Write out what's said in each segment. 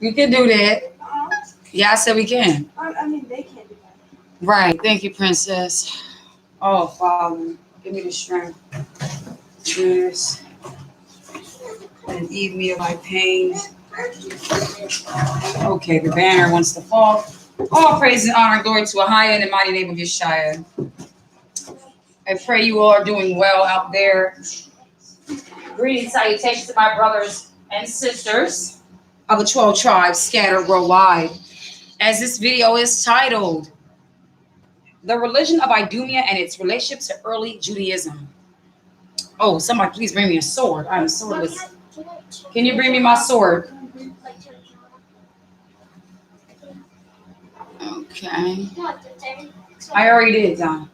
You can do that. Yeah, I said we can. I mean, they can't do that. Right. Thank you, Princess. Oh, Father, give me the strength to do this and ease me of my pain. Okay, the banner wants to fall. All praise and honor and glory to a high in the mighty name of Yeshua. I pray you all are doing well out there. Greetings, salutations to my brothers and sisters of the 12 tribes scattered worldwide. As this video is titled, The Religion of Idumea and Its Relationship to Early Judaism. Oh, somebody please bring me a sword. I'm swordless. Can you bring me my sword? Okay. I already did, Don.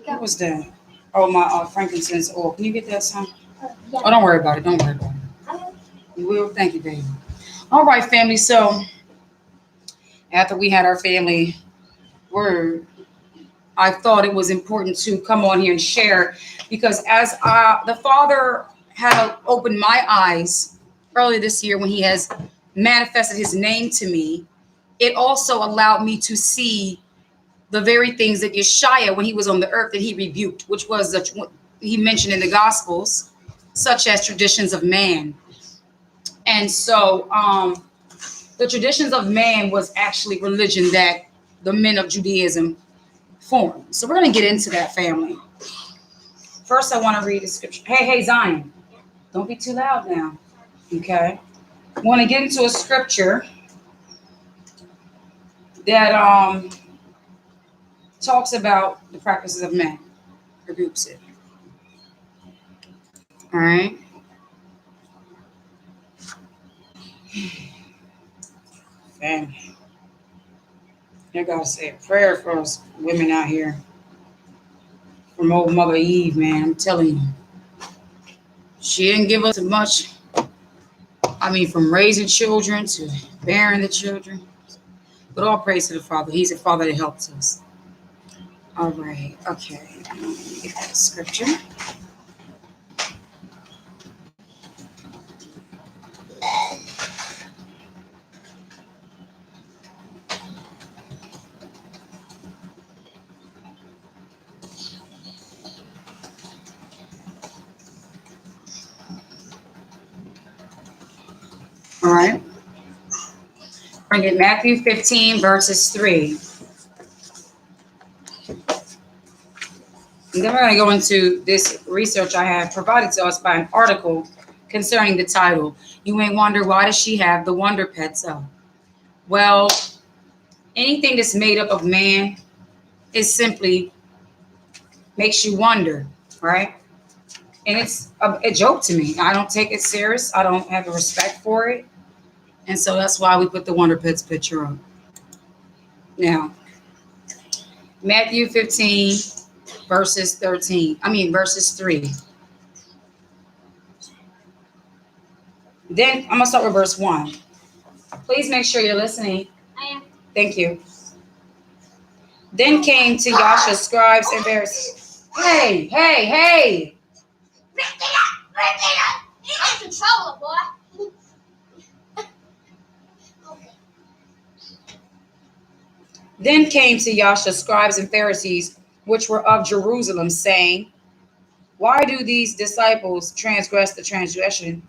What was that? Oh, my frankincense oil. Can you get that, son? Oh, don't worry about it. Don't worry about it. You will? Thank you, baby. All right, family. So, after we had our family word, I thought it was important to come on here and share because as the Father had opened my eyes earlier this year when he has manifested his name to me, it also allowed me to see the very things that Yeshua, when he was on the earth, that he rebuked, which was he mentioned in the Gospels, such as traditions of man. And so the traditions of man was actually religion that the men of Judaism formed. So we're going to get into that, family. First, I want to read the scripture. Hey, Zion, don't be too loud now. Okay. I want to get into a scripture that talks about the practices of men, rebukes it. All right. Family. I gotta say a prayer for us women out here. From old Mother Eve, man, I'm telling you. She didn't give us much. I mean, from raising children to bearing the children. But all praise to the Father. He's a Father that helps us. All right. Okay. Let me get that scripture. All right. Bring it Matthew 15, verses 3. And then we're going to go into this research I have provided to us by an article concerning the title. You may wonder, why does she have the wonder pets up? Well, anything that's made up of man is simply makes you wonder, right? And it's a joke to me. I don't take it serious. I don't have a respect for it. And so that's why we put the Wonder Pets picture up. Now, Matthew 15, verses 3. Then I'm going to start with verse 1. Please make sure you're listening. I am. Thank you. Then came to Yasha scribes and Pharisees. Hey! Break it up! I'm in trouble, boy. Okay. Then came to Yasha scribes and Pharisees, which were of Jerusalem, saying, why do these disciples transgress the tradition?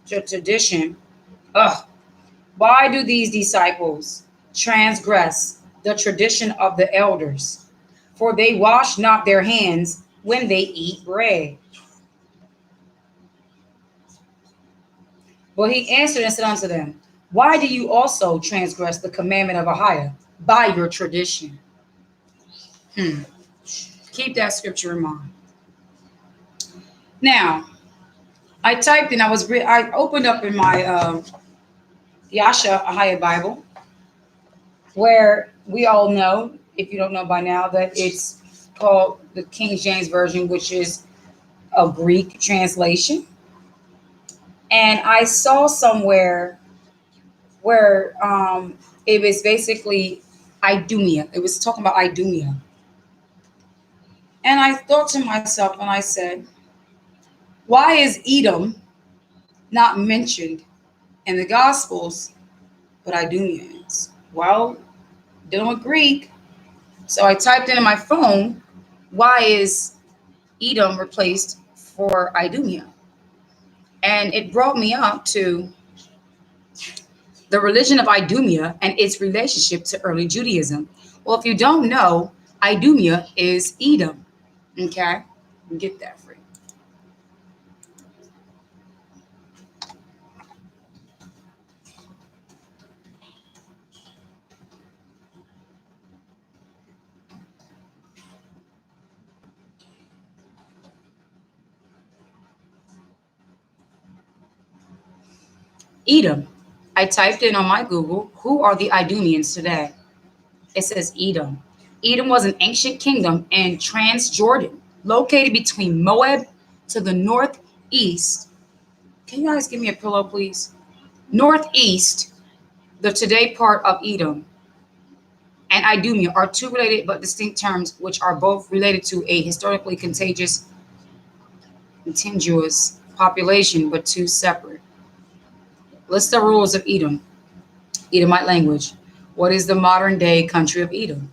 Why do these disciples transgress the tradition of the elders? For they wash not their hands when they eat bread. But he answered and said unto them, why do you also transgress the commandment of Ahiah by your tradition? Keep that scripture in mind. Now, I typed and I opened up in my Yasha Ahiah Bible, where we all know, if you don't know by now, that it's called the King James Version, which is a Greek translation. And I saw somewhere where it was basically Idumea. It was talking about Idumea. And I thought to myself, and I said, why is Edom not mentioned in the Gospels, but Idumeans? Well, dealing with Greek. So I typed in my phone, why is Edom replaced for Idumea? And it brought me up to the religion of Idumea and its relationship to early Judaism. Well, if you don't know, Idumea is Edom. Okay? Get that free. Edom. I typed in on my Google, who are the Idumeans today? It says Edom. Edom was an ancient kingdom in Transjordan, located between Moab to the northeast. Can you guys give me a pillow, please? Northeast, the today part of Edom and Idumea are two related but distinct terms which are both related to a historically contiguous population, but two separate. List the rules of Edom. Edomite language. What is the modern day country of Edom?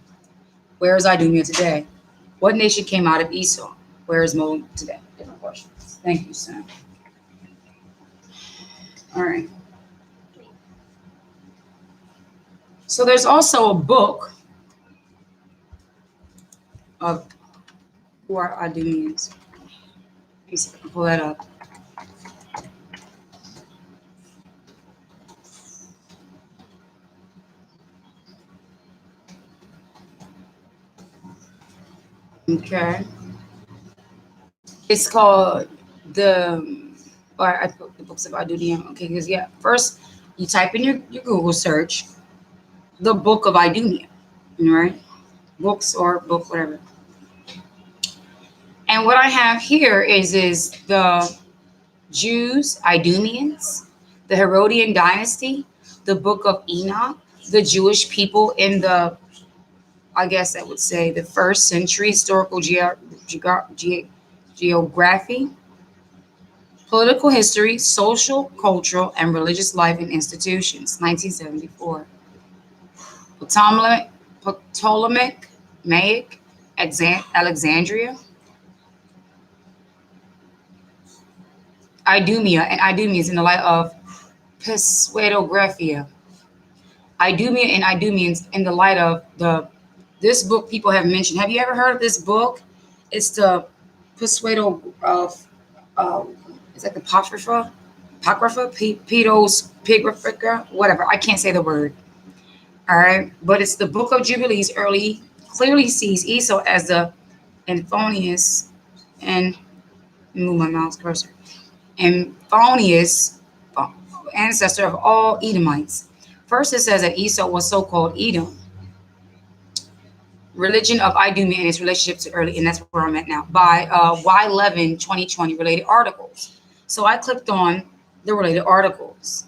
Where is Idumea today? What nation came out of Esau? Where is Moab today? Different questions. Thank you, Sam. All right. So there's also a book of who are Idumeans. Let me see if I can pull that up. Okay. It's called or I put the books of Idumea. Okay, because yeah, first you type in your Google search, the book of Idumea, right? Books or book, whatever. And what I have here is the Jews, Idumeans, the Herodian dynasty, the book of Enoch, the Jewish people in the, I guess I would say, the first century historical geography, political history, social, cultural, and religious life and institutions, 1974. Ptolemaic, Alexandria, Idumea, and Idumeans in the light of Pseudographia. Idumea and Idumeans in the light of this book people have mentioned. Have you ever heard of this book? It's the Pseudo of it's like the Apocrypha, Pigraphica, whatever. I can't say the word. All right, but it's the Book of Jubilees. Early clearly sees Esau as the Anthonius and move my mouse cursor. Anthonius, ancestor of all Edomites. First, it says that Esau was so-called Edom. Religion of Idumea and its relationship to early, and that's where I'm at now, by Y11 2020 related articles. So I clicked on the related articles.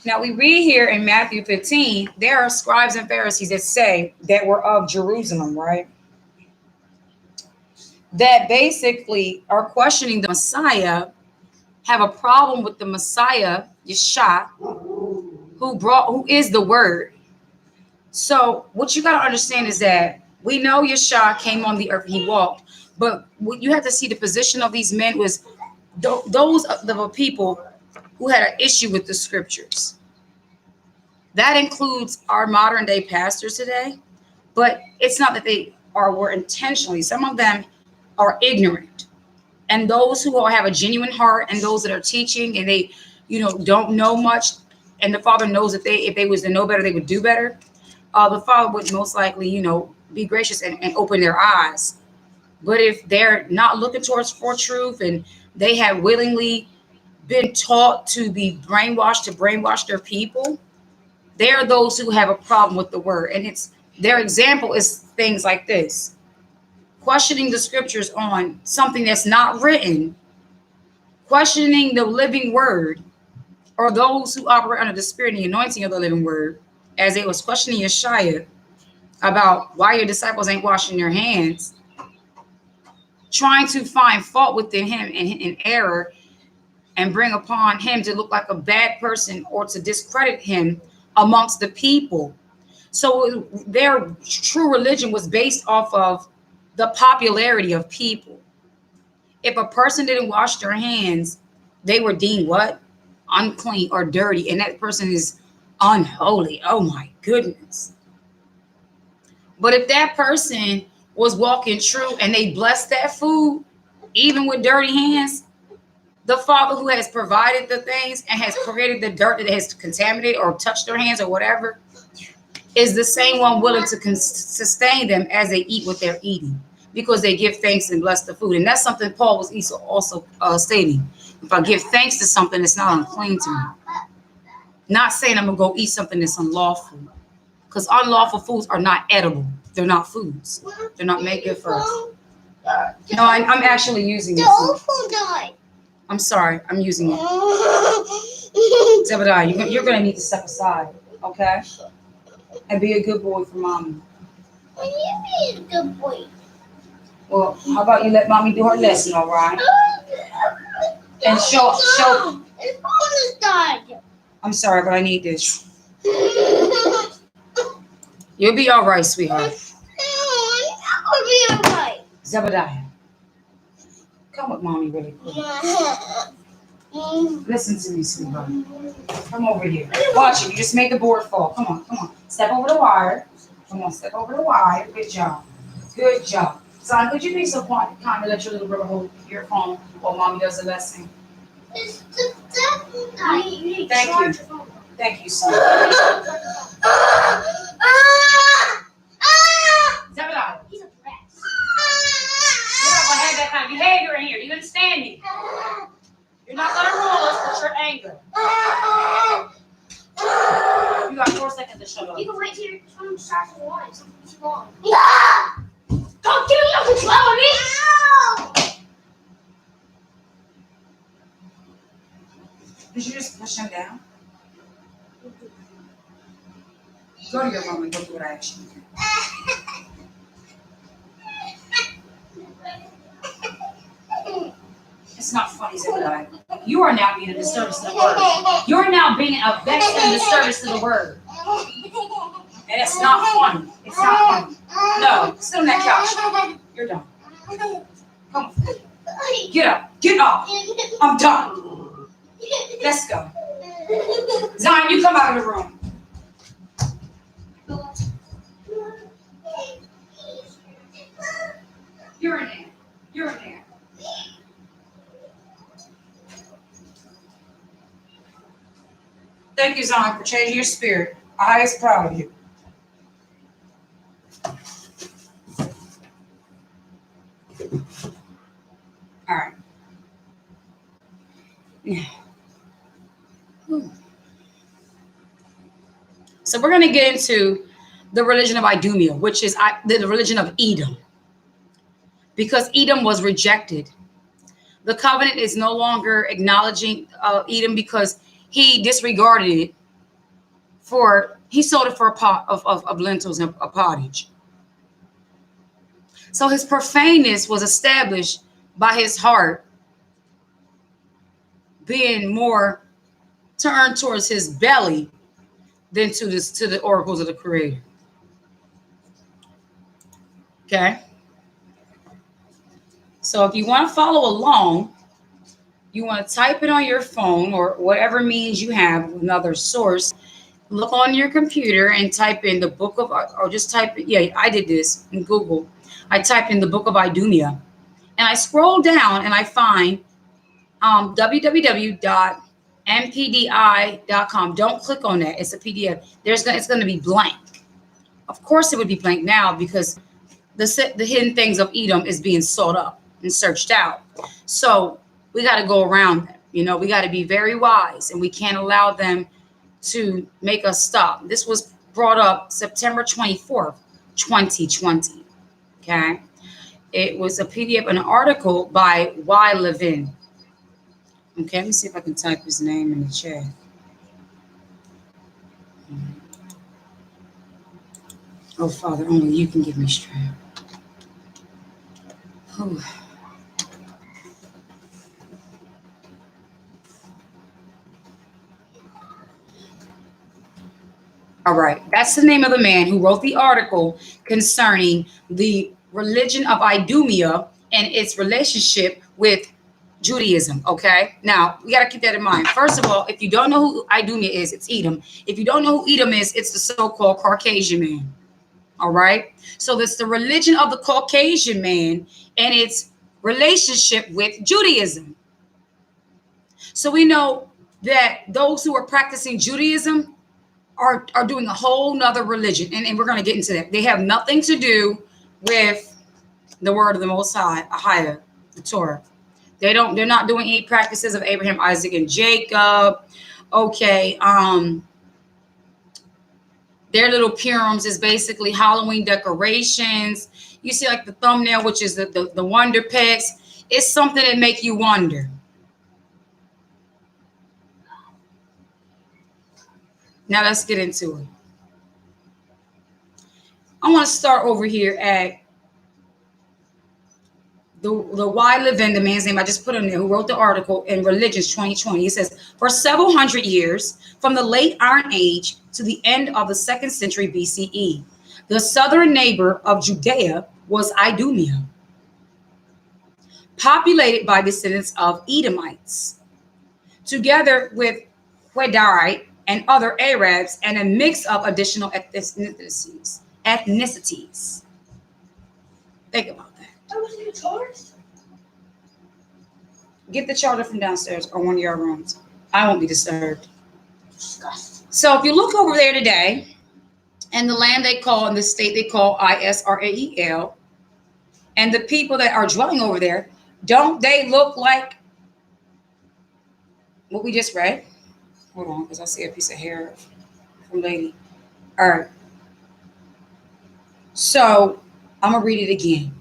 Now we read here in Matthew 15, there are scribes and Pharisees that say that were of Jerusalem, right? That basically are questioning the Messiah, have a problem with the Messiah, Yeshua, who is the Word. So what you got to understand is that we know Yeshua came on the earth, he walked, but what you have to see the position of these men was those of the people who had an issue with the scriptures. That includes our modern day pastors today, but it's not that they were intentionally. Some of them are ignorant, and those who have a genuine heart, and those that are teaching and they, don't know much, and the Father knows that if they was to know better, they would do better. The Father would most likely, be gracious and open their eyes. But if they're not looking for truth, and they have willingly been taught to be brainwashed to brainwash their people, they are those who have a problem with the word. And it's their example is things like this: questioning the scriptures on something that's not written, questioning the living word, or those who operate under the spirit and the anointing of the living word, as they was questioning Yeshua about why your disciples ain't washing their hands, trying to find fault within him and error and bring upon him to look like a bad person or to discredit him amongst the people. So their true religion was based off of the popularity of people. If a person didn't wash their hands, they were deemed what? Unclean or dirty, and that person is unholy. Oh my goodness. But if that person was walking true and they blessed that food, even with dirty hands, the Father who has provided the things and has created the dirt that has contaminated or touched their hands or whatever is the same one willing to sustain them as they eat what they're eating, because they give thanks and bless the food. And that's something Paul was also stating. If I give thanks to something, it's not unclean to me. Not saying I'm going to go eat something that's unlawful, because unlawful foods are not edible. They're not foods. They're not made good for us. No, I'm actually using it. I'm sorry. I'm using it. Zebediah, you're going to need to step aside, okay? And be a good boy for mommy. When you be a good boy. Well, how about you let mommy do her lesson, all right? And show. His phone is died. I'm sorry, but I need this. You'll be all right, sweetheart. I'll be all right. Zebediah, come with mommy really quick. Listen to me, sweetheart. Come over here. Watch it. You just made the board fall. Come on, come on. Step over the wire. Come on, step over the wire. Good job. Good job. Son, could you be so kind to let your little brother hold your phone while mommy does the lesson? Thank you. Thank you, son. Zebediah. He's a brat. You're not going to have that kind of behavior in here. You understand me? You're not going to rule us with your anger. You got 4 seconds to shut up. You can wait till your phone starts to line. Something's too long. Don't give me no control of me! Did you just push him down? Go to your room and go do what I asked you to do. It's not funny, Zebediah. You are now being a disturbance to the word. You're now being a vex and disturbance to the word. And it's not funny. It's not funny. No, sit on that couch. You're done. Come on. Get up. Get up. I'm done. Let's go. Zion, you come out of the room. You're in there. You're in there. Thank you, Zion, for changing your spirit. I is proud of you. All right. Now. So we're going to get into the religion of Idumea, which is the religion of Edom. Because Edom was rejected. The covenant is no longer acknowledging Edom because he disregarded it he sold it for a pot of lentils and a pottage. So his profaneness was established by his heart being more turned towards his belly than to the oracles of the Creator. Okay? So if you want to follow along, you want to type it on your phone or whatever means you have, another source. Look on your computer and type in the book of, or just type it. Yeah, I did this in Google. I typed in the book of Idumea, and I scroll down and I find www.mpdi.com. Don't click on that. It's a PDF. It's going to be blank. Of course, it would be blank now because the hidden things of Edom is being sought up and searched out. So we got to go around them. You know, we got to be very wise, and we can't allow them to make us stop. This was brought up September 24th, 2020. Okay. It was a PDF, an article by Y. Levin. Okay, let me see if I can type his name in the chat. Oh, Father, only you can give me strength. Oh. All right. That's the name of the man who wrote the article concerning the religion of Idumea and its relationship with Judaism. Okay. Now, we got to keep that in mind. First of all, if you don't know who Idumea is, it's Edom. If you don't know who Edom is, it's the so called Caucasian man. All right. So that's the religion of the Caucasian man and its relationship with Judaism. So we know that those who are practicing Judaism are doing a whole nother religion. And we're going to get into that. They have nothing to do with the word of the Most High, Ahia, the Torah. They're not doing any practices of Abraham, Isaac, and Jacob. Okay. Their little Purums is basically Halloween decorations. You see like the thumbnail, which is the Wonder Pets. It's something that make you wonder. Now let's get into it. I want to start over here at the Why Live In, the man's name I just put in there, who wrote the article in Religions 2020. He says, for several hundred years, from the late Iron Age to the end of the 2nd century BCE, the southern neighbor of Judea was Idumea, populated by descendants of Edomites, together with Hudaite and other Arabs, and a mix of additional ethnicities. Think about that. I was in the chores. Get the charger from downstairs or one of your rooms. I won't be disturbed. Disgusting. So if you look over there today, and the land they call, in the state they call Israel, and the people that are dwelling over there, don't they look like what we just read? Hold on, because I see a piece of hair from lady. All right. So I'm going to read it again.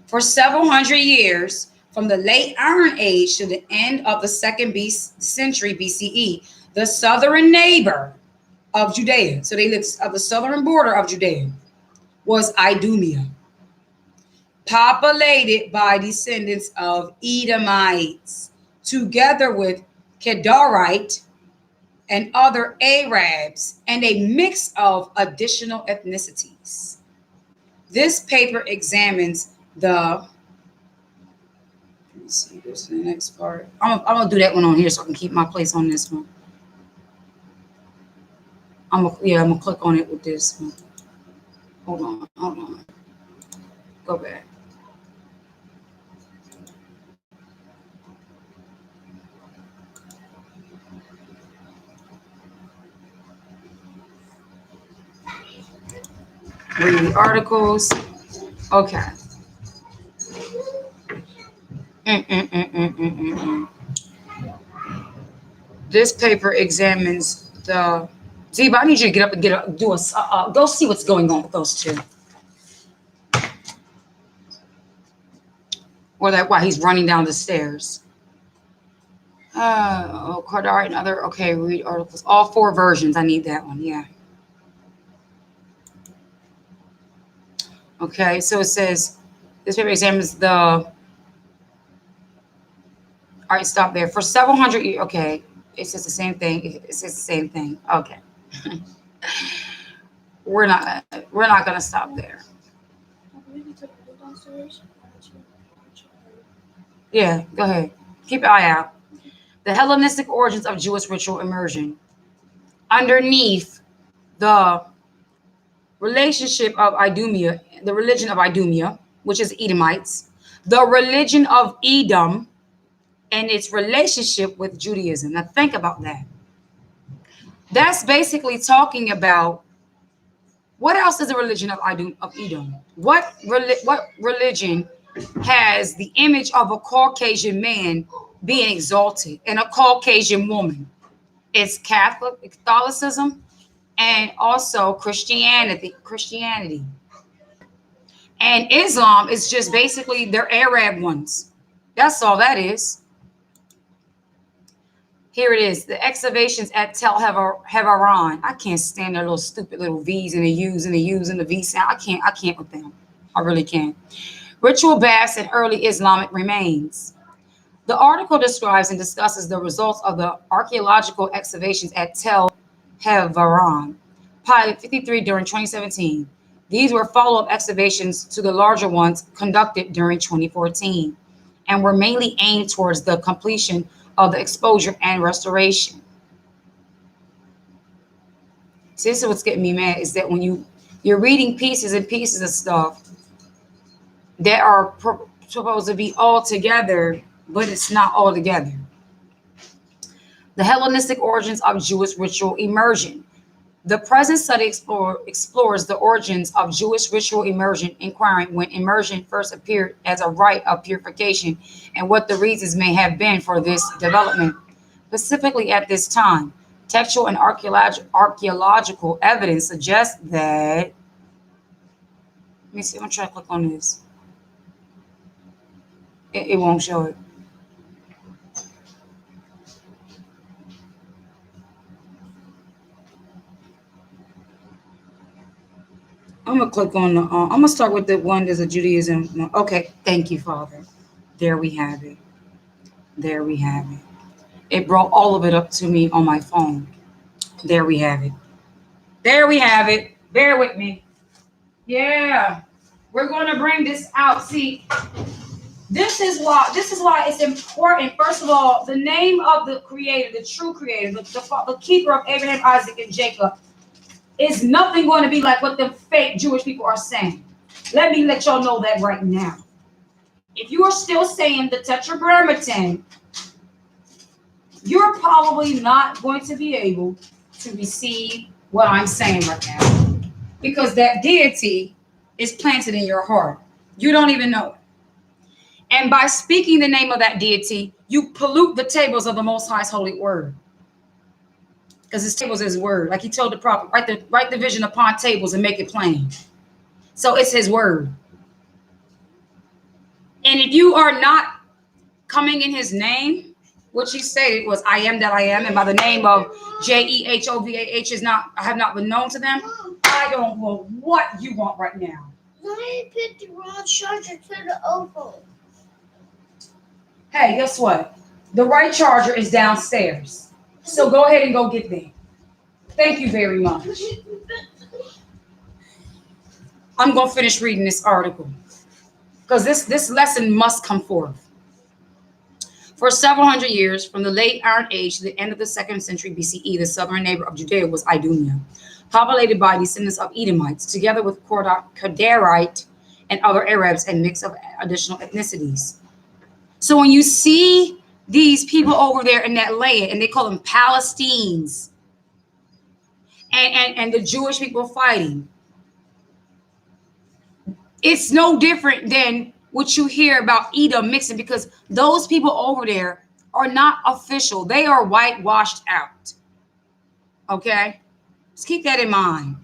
For several hundred years, from the late Iron Age to the end of the 2nd century BCE, the southern neighbor of Judea, so they lived of the southern border of Judea, was Idumea, populated by descendants of Edomites, together with Kedarite and other Arabs, and a mix of additional ethnicities. This paper examines the, let me see, this is the next part. I'm gonna do that one on here so I can keep my place on this one. I'm gonna click on it with this one. Hold on. Go back. Read the articles. Okay. This paper examines the. Zeba, I need you to get up and go see what's going on with those two. Or that why he's running down the stairs. Cardari and other. Okay, read articles. All 4 versions. I need that one. Yeah. Okay, so it says this paper examines the. All right, stop there. For several hundred years. Okay, it says the same thing. It says the same thing. Okay. We're not gonna stop there. Yeah, go ahead. Keep your eye out. The Hellenistic origins of Jewish ritual immersion. Underneath the relationship of Idumea, the religion of Idumea, which is Edomites, the religion of Edom, and its relationship with Judaism. Now think about that. That's basically talking about what else is the religion of Edom? What religion has the image of a Caucasian man being exalted and a Caucasian woman? It's Catholicism and also Christianity. And Islam is just basically their Arab ones. That's all that is. Here it is, the excavations at Tel Hevaron. I can't stand their little stupid little V's and the U's and the U's and the V sound. I can't with them. I really can't. Ritual baths and early Islamic remains. The article describes and discusses the results of the archaeological excavations at Tel Hevaron, Pilot 53 during 2017. These were follow-up excavations to the larger ones conducted during 2014 and were mainly aimed towards the completion of the exposure and restoration. See, this is what's getting me mad, is that when you're reading pieces and pieces of stuff that are supposed to be all together, but it's not all together. The Hellenistic origins of Jewish ritual immersion. The present study explores the origins of Jewish ritual immersion, inquiring when immersion first appeared as a rite of purification and what the reasons may have been for this development. Specifically at this time, textual and archaeological evidence suggests that, let me see, I'm gonna try to click on this. It won't show it. I'm gonna click on the. I'm gonna start with the one that's a Judaism. Okay, thank you, Father. There we have it. There we have it. It brought all of it up to me on my phone. There we have it. There we have it. Bear with me. Yeah, we're going to bring this out. See, this is why it's important. First of all, the name of the Creator, the true Creator, the keeper of Abraham, Isaac, and Jacob, is nothing going to be like what the fake Jewish people are saying. Let me let y'all know that right now. If you are still saying the Tetragrammaton, you're probably not going to be able to receive what I'm saying right now, because that deity is planted in your heart. You don't even know it. And by speaking the name of that deity, you pollute the tables of the Most High's holy word. Because his tables is his word. Like he told the prophet, write the vision upon tables and make it plain. So it's his word. And if you are not coming in his name, what he stated was, I am that I am, and by the name of Jehovah is not, I have not been known to them. I don't know what you want right now. I picked the wrong charger to the Opal. Hey, guess what? The right charger is downstairs. So go ahead and go get there. Thank you very much. I'm going to finish reading this article because this lesson must come forth. For several hundred years, from the late Iron Age to the end of the 2nd century BCE, the southern neighbor of Judea was Idumea, populated by descendants of Edomites, together with Khadarite and other Arabs, and mix of additional ethnicities. So when you see these people over there in that land, and they call them Palestinians, and the Jewish people fighting, it's no different than what you hear about Edom mixing, because those people over there are not official. They are whitewashed out. Okay? Let's keep that in mind.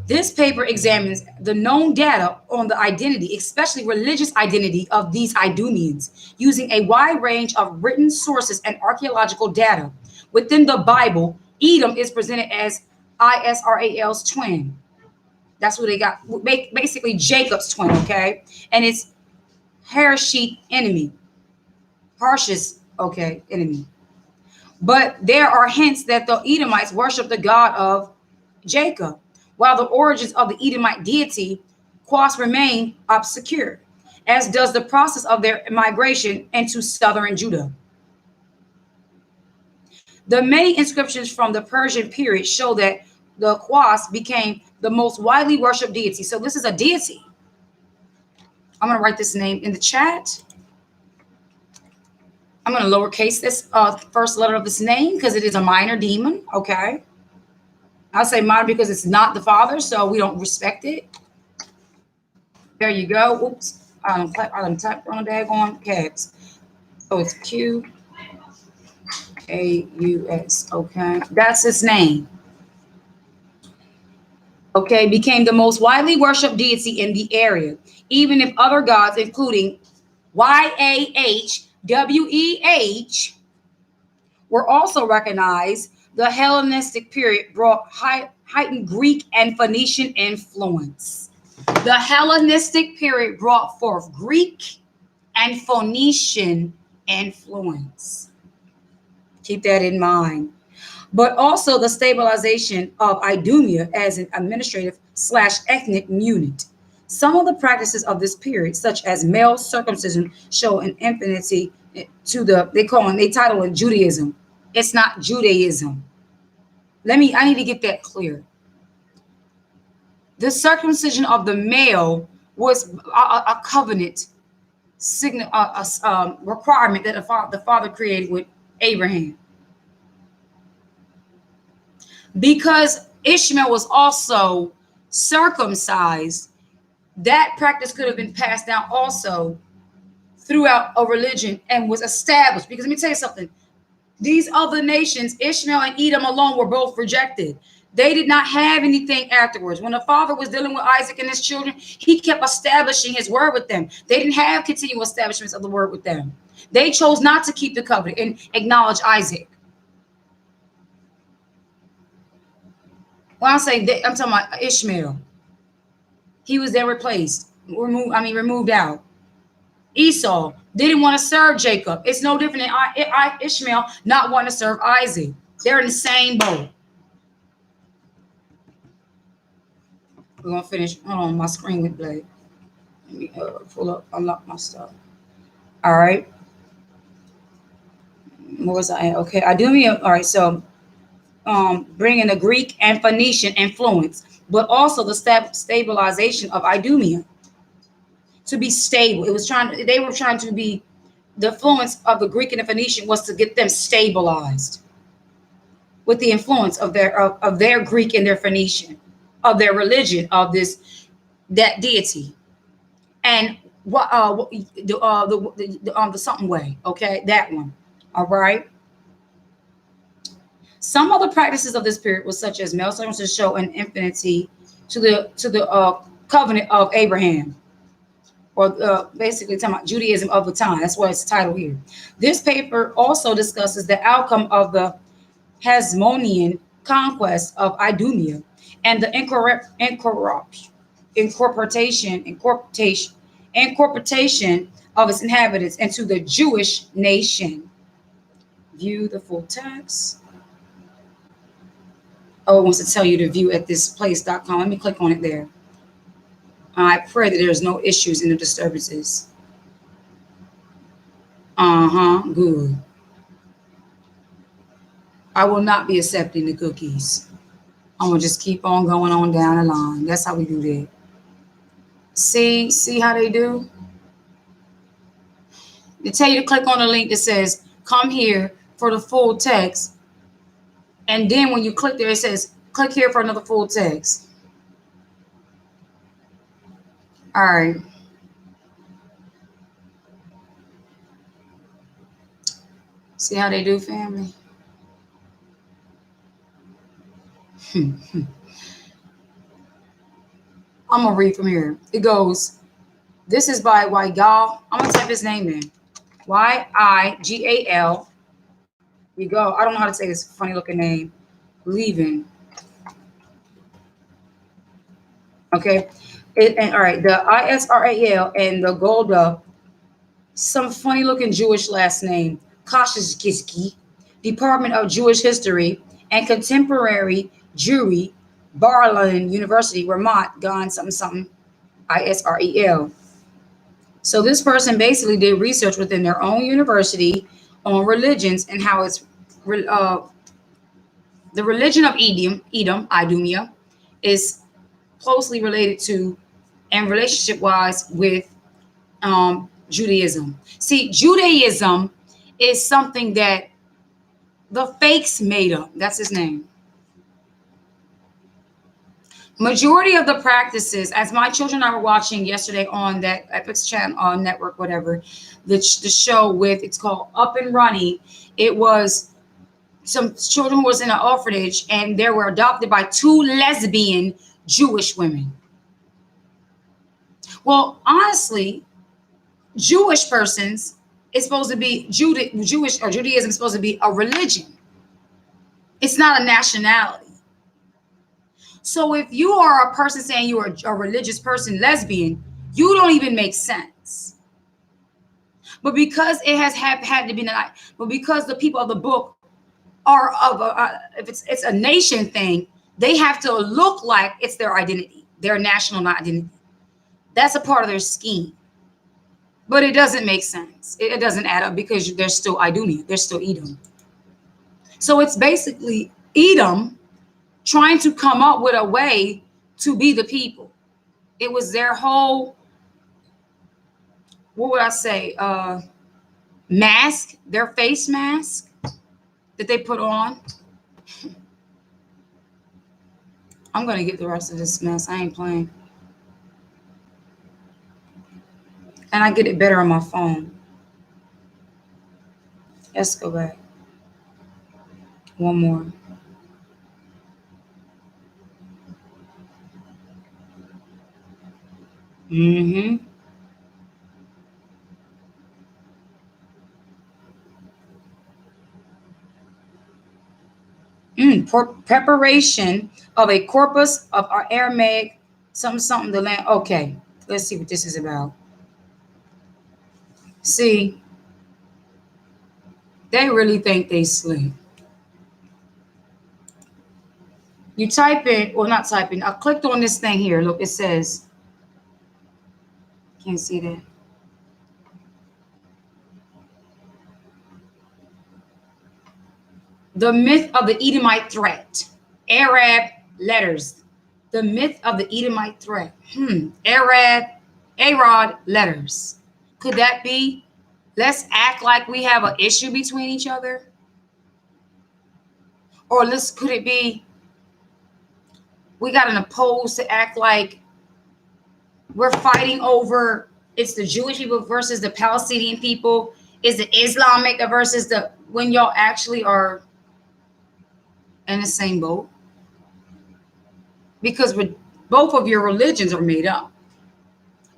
This paper examines the known data on the identity, especially religious identity, of these Idumeans, using a wide range of written sources and archaeological data. Within the Bible, Edom is presented as Israel's twin. That's what they got. Basically, Jacob's twin, okay? And it's Harsh's enemy. Enemy. But there are hints that the Edomites worship the God of Jacob, while the origins of the Edomite deity Quas remain obscure, as does the process of their migration into southern Judah. The many inscriptions from the Persian period show that the Quas became the most widely worshipped deity. So this is a deity. I'm going to write this name in the chat. I'm going to lowercase this first letter of this name because it is a minor demon. Okay. I'll say minor because it's not the father, so we don't respect it. There you go. Oops. I done typed on the daggone caps. So it's Q-A-U-S. Okay. That's his name. Okay. Became the most widely worshipped deity in the area, even if other gods, including YAHWEH, were also recognized. The Hellenistic period brought heightened Greek and Phoenician influence. The Hellenistic period brought forth Greek and Phoenician influence. Keep that in mind. but also the stabilization of Idumea as an administrative/ethnic unit. Some of the practices of this period, such as male circumcision, show an infinity to they title it Judaism. It's not Judaism. I need to get that clear. The circumcision of the male was a covenant signal, requirement that the father created with Abraham. Because Ishmael was also circumcised, that practice could have been passed down also throughout a religion and was established. Because let me tell you something. These other nations, Ishmael and Edom alone, were both rejected. They did not have anything afterwards. When the father was dealing with Isaac and his children, he kept establishing his word with them. They didn't have continual establishments of the word with them. They chose not to keep the covenant and acknowledge Isaac. When I say they, I'm talking about Ishmael. He was then removed out. Esau didn't want to serve Jacob. It's no different than Ishmael not wanting to serve Isaac. They're in the same boat. We're going to finish. Hold on, my screen went blank. Let me unlock my stuff. All right. What was I at? Okay, Idumea. All right, so bringing the Greek and Phoenician influence, but also the stabilization of Idumea. To be stable. They were trying to be, the influence of the Greek and the Phoenician was to get them stabilized with the influence of their Greek and their Phoenician, of their religion, of that deity. And the something way, okay, that one. All right. Some other practices of this period was such as male circumcision show an infinity to the covenant of Abraham. Or basically talking about Judaism of the time. That's why it's titled here. This paper also discusses the outcome of the Hasmonean conquest of Idumea and the incorporation of its inhabitants into the Jewish nation. View the full text. Oh, it wants to tell you to view at thisplace.com. Let me click on it there. I pray that there's no issues in the disturbances. Good. I will not be accepting the cookies. I'm going to just keep on going on down the line. That's how we do that. See how they do? They tell you to click on the link that says, come here for the full text. And then when you click there, it says, click here for another full text. All right. See how they do, family? I'm going to read from here. It goes, this is by Weigal. I'm going to type his name in. Yigal. You go. I don't know how to say this funny looking name. Leaving. Okay. All right. The ISRAL and the Golda, some funny looking Jewish last name. Kashizkiski, Department of Jewish History and Contemporary Jewry, Bar-Ilan University, Ramat Gan something ISREL. So this person basically did research within their own university on religions and how it's the religion of Idumea, is closely related to and relationship wise with Judaism. See, Judaism is something that the fakes made up. That's his name. Majority of the practices, as my children and I were watching yesterday on that Epic's channel on network, whatever, the show with, it's called Up and Running. It was some children who was in an orphanage and they were adopted by 2 lesbian Jewish women. Well, honestly, Jewish persons is supposed to be Jewish, or Judaism is supposed to be a religion. It's not a nationality. So if you are a person saying you are a religious person, lesbian, you don't even make sense. But because it has had to be, but because the people of the book are of if it's a nation thing, they have to look like it's their identity, their national identity. That's a part of their scheme. But it doesn't make sense. It doesn't add up because they're still Idumea. They're still Edom. So it's basically Edom trying to come up with a way to be the people. It was their whole, what would I say, mask, their face mask that they put on. I'm going to get the rest of this mess. I ain't playing. And I get it better on my phone. Let's go back. One more. Mm-hmm. Preparation of a corpus of our Aramaic, something, the land. Okay, let's see what this is about. See, they really think they slick. You type in, or not type in, I clicked on this thing here. Look, it says, can't see that. The myth of the Edomite threat. Arab letters. The myth of the Edomite threat. Arad letters. Could that be? Let's act like we have an issue between each other. Or could it be we got an opposed to act like we're fighting over, it's the Jewish people versus the Palestinian people. Is the Islamic versus the, when y'all actually are in the same boat? Because both of your religions are made up.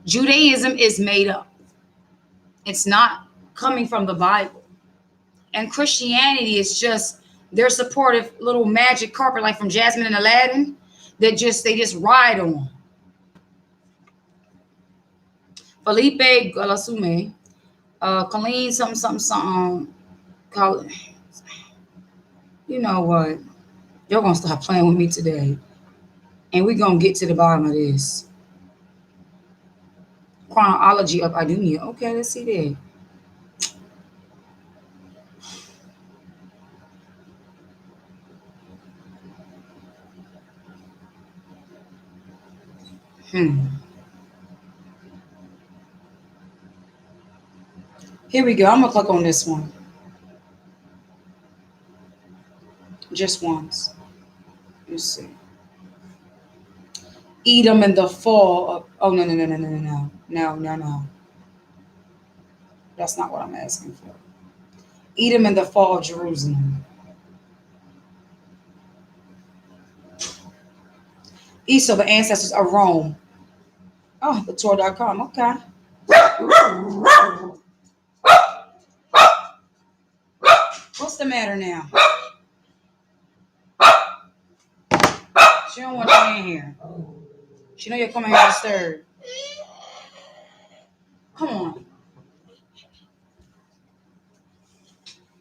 Judaism is made up. It's not coming from the Bible. And Christianity is just their supportive little magic carpet, like from Jasmine and Aladdin, that they just ride on. Felipe Galasume, Colleen, something. You know what? You're gonna stop playing with me today, and we're gonna get to the bottom of this. Chronology of Idumea. Okay, let's see there. Here we go. I'm gonna click on this one. Just once. Let's see. Edom in the fall of, oh, no. That's not what I'm asking for. Edom in the fall of Jerusalem. Esau, the ancestors of Rome. Oh, the Torah.com. Okay. What's the matter now? She don't want you in here. She know you're coming here disturbed. Come on.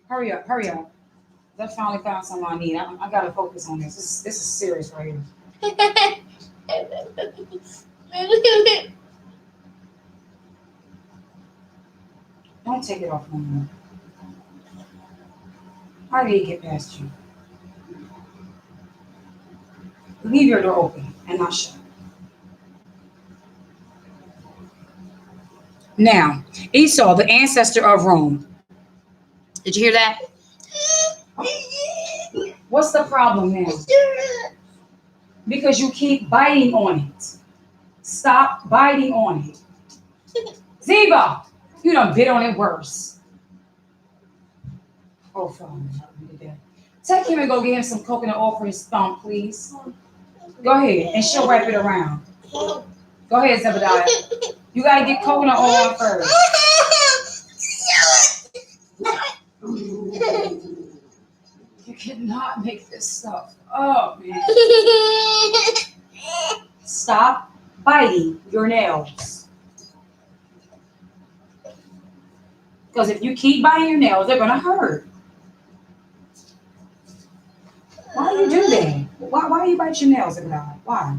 Hurry up. I finally found something I need. I gotta focus on this. This is serious right here. Don't take it off no more. How did it get past you? Leave your door open and not shut. Now, Esau, the ancestor of Rome. Did you hear that? What's the problem now? Because you keep biting on it. Stop biting on it. Ziba, you done bit on it worse. Oh, Father, help me today. Take him and go get him some coconut oil for his thumb, please. Go ahead, and she'll wrap it around. Go ahead, Zebediah. You gotta get coconut oil first. You cannot make this stuff up, man. Stop biting your nails. Because if you keep biting your nails, they're gonna hurt. Why do you do that? Why do you bite your nails, God? Why?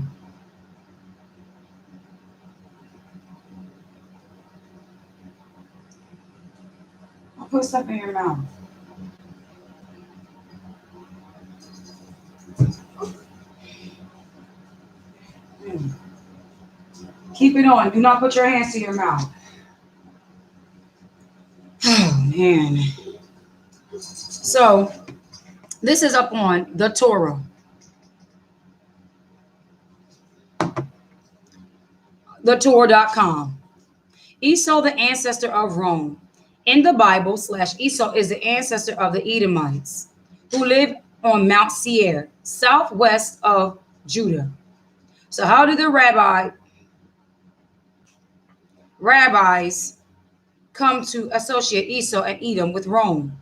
I'll put stuff in your mouth. Mm. Keep it on. Do not put your hands to your mouth. Oh, man. So, this is up on the Torah. TheTorah.com. Esau, the ancestor of Rome. In the Bible, Esau is the ancestor of the Edomites who lived on Mount Seir, southwest of Judah. So how did the rabbis come to associate Esau and Edom with Rome?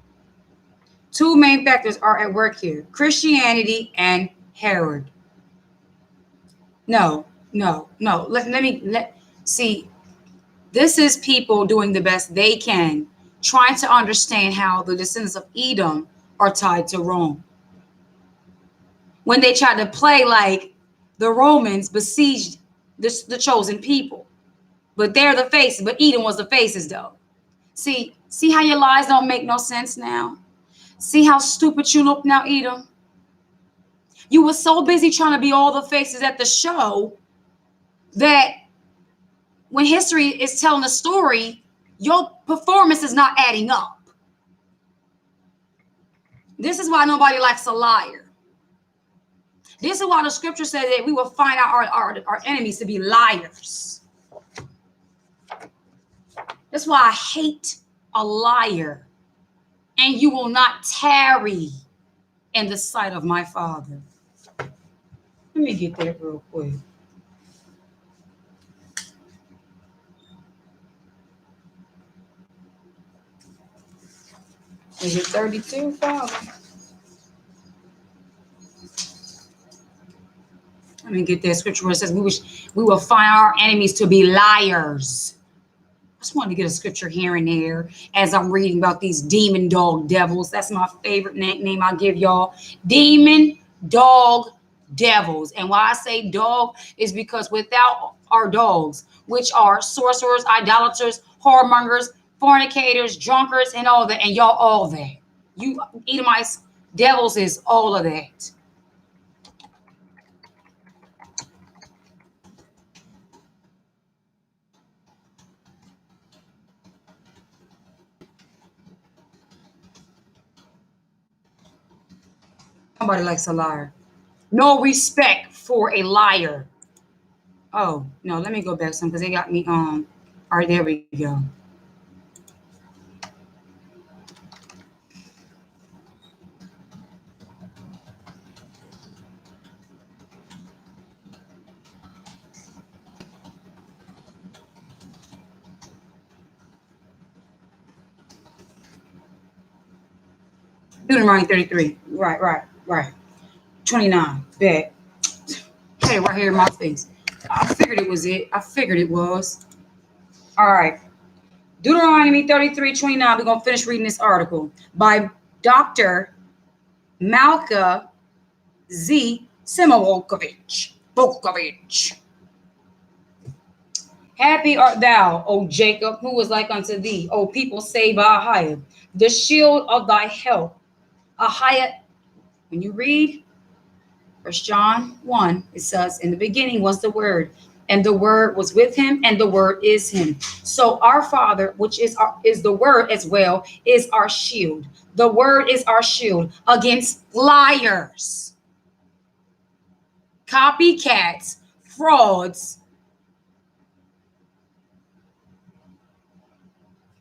Two main factors are at work here: Christianity and Herod. No. Let see. This is people doing the best they can, trying to understand how the descendants of Edom are tied to Rome. When they tried to play like the Romans besieged the chosen people, but they're the faces. But Edom was the faces, though. See how your lies don't make no sense now. See how stupid you look now, Edom. You were so busy trying to be all the faces at the show that when history is telling a story, your performance is not adding up. This is why nobody likes a liar. This is why the scripture says that we will find out our enemies to be liars. That's why I hate a liar. And you will not tarry in the sight of my Father. Let me get that real quick. Is it 32, Father? Let me get that scripture where it says we will find our enemies to be liars. I just wanted to get a scripture here and there as I'm reading about these demon dog devils. That's my favorite name I give y'all. Demon dog devils. And why I say dog is because without our dogs, which are sorcerers, idolaters, whoremongers, fornicators, drunkards, and all that, and y'all all that. You Edomites, devils is all of that. Nobody likes a liar. No respect for a liar. Oh, no, let me go back some because they got me all right, there we go. Deuteronomy 33. Right. 29. Bet. Had it right here in my face. I figured it was it. I figured it was. All right. Deuteronomy 33, 29. We're going to finish reading this article by Dr. Malka Z. Simovolkovich. Happy art thou, O Jacob, who was like unto thee, O people saved by Ahiah, the shield of thy help. Ahiah, when you read 1 John 1, it says, in the beginning was the Word, and the Word was with him, and the Word is him. So our Father, which is the Word as well, is our shield. The Word is our shield against liars, copycats, frauds,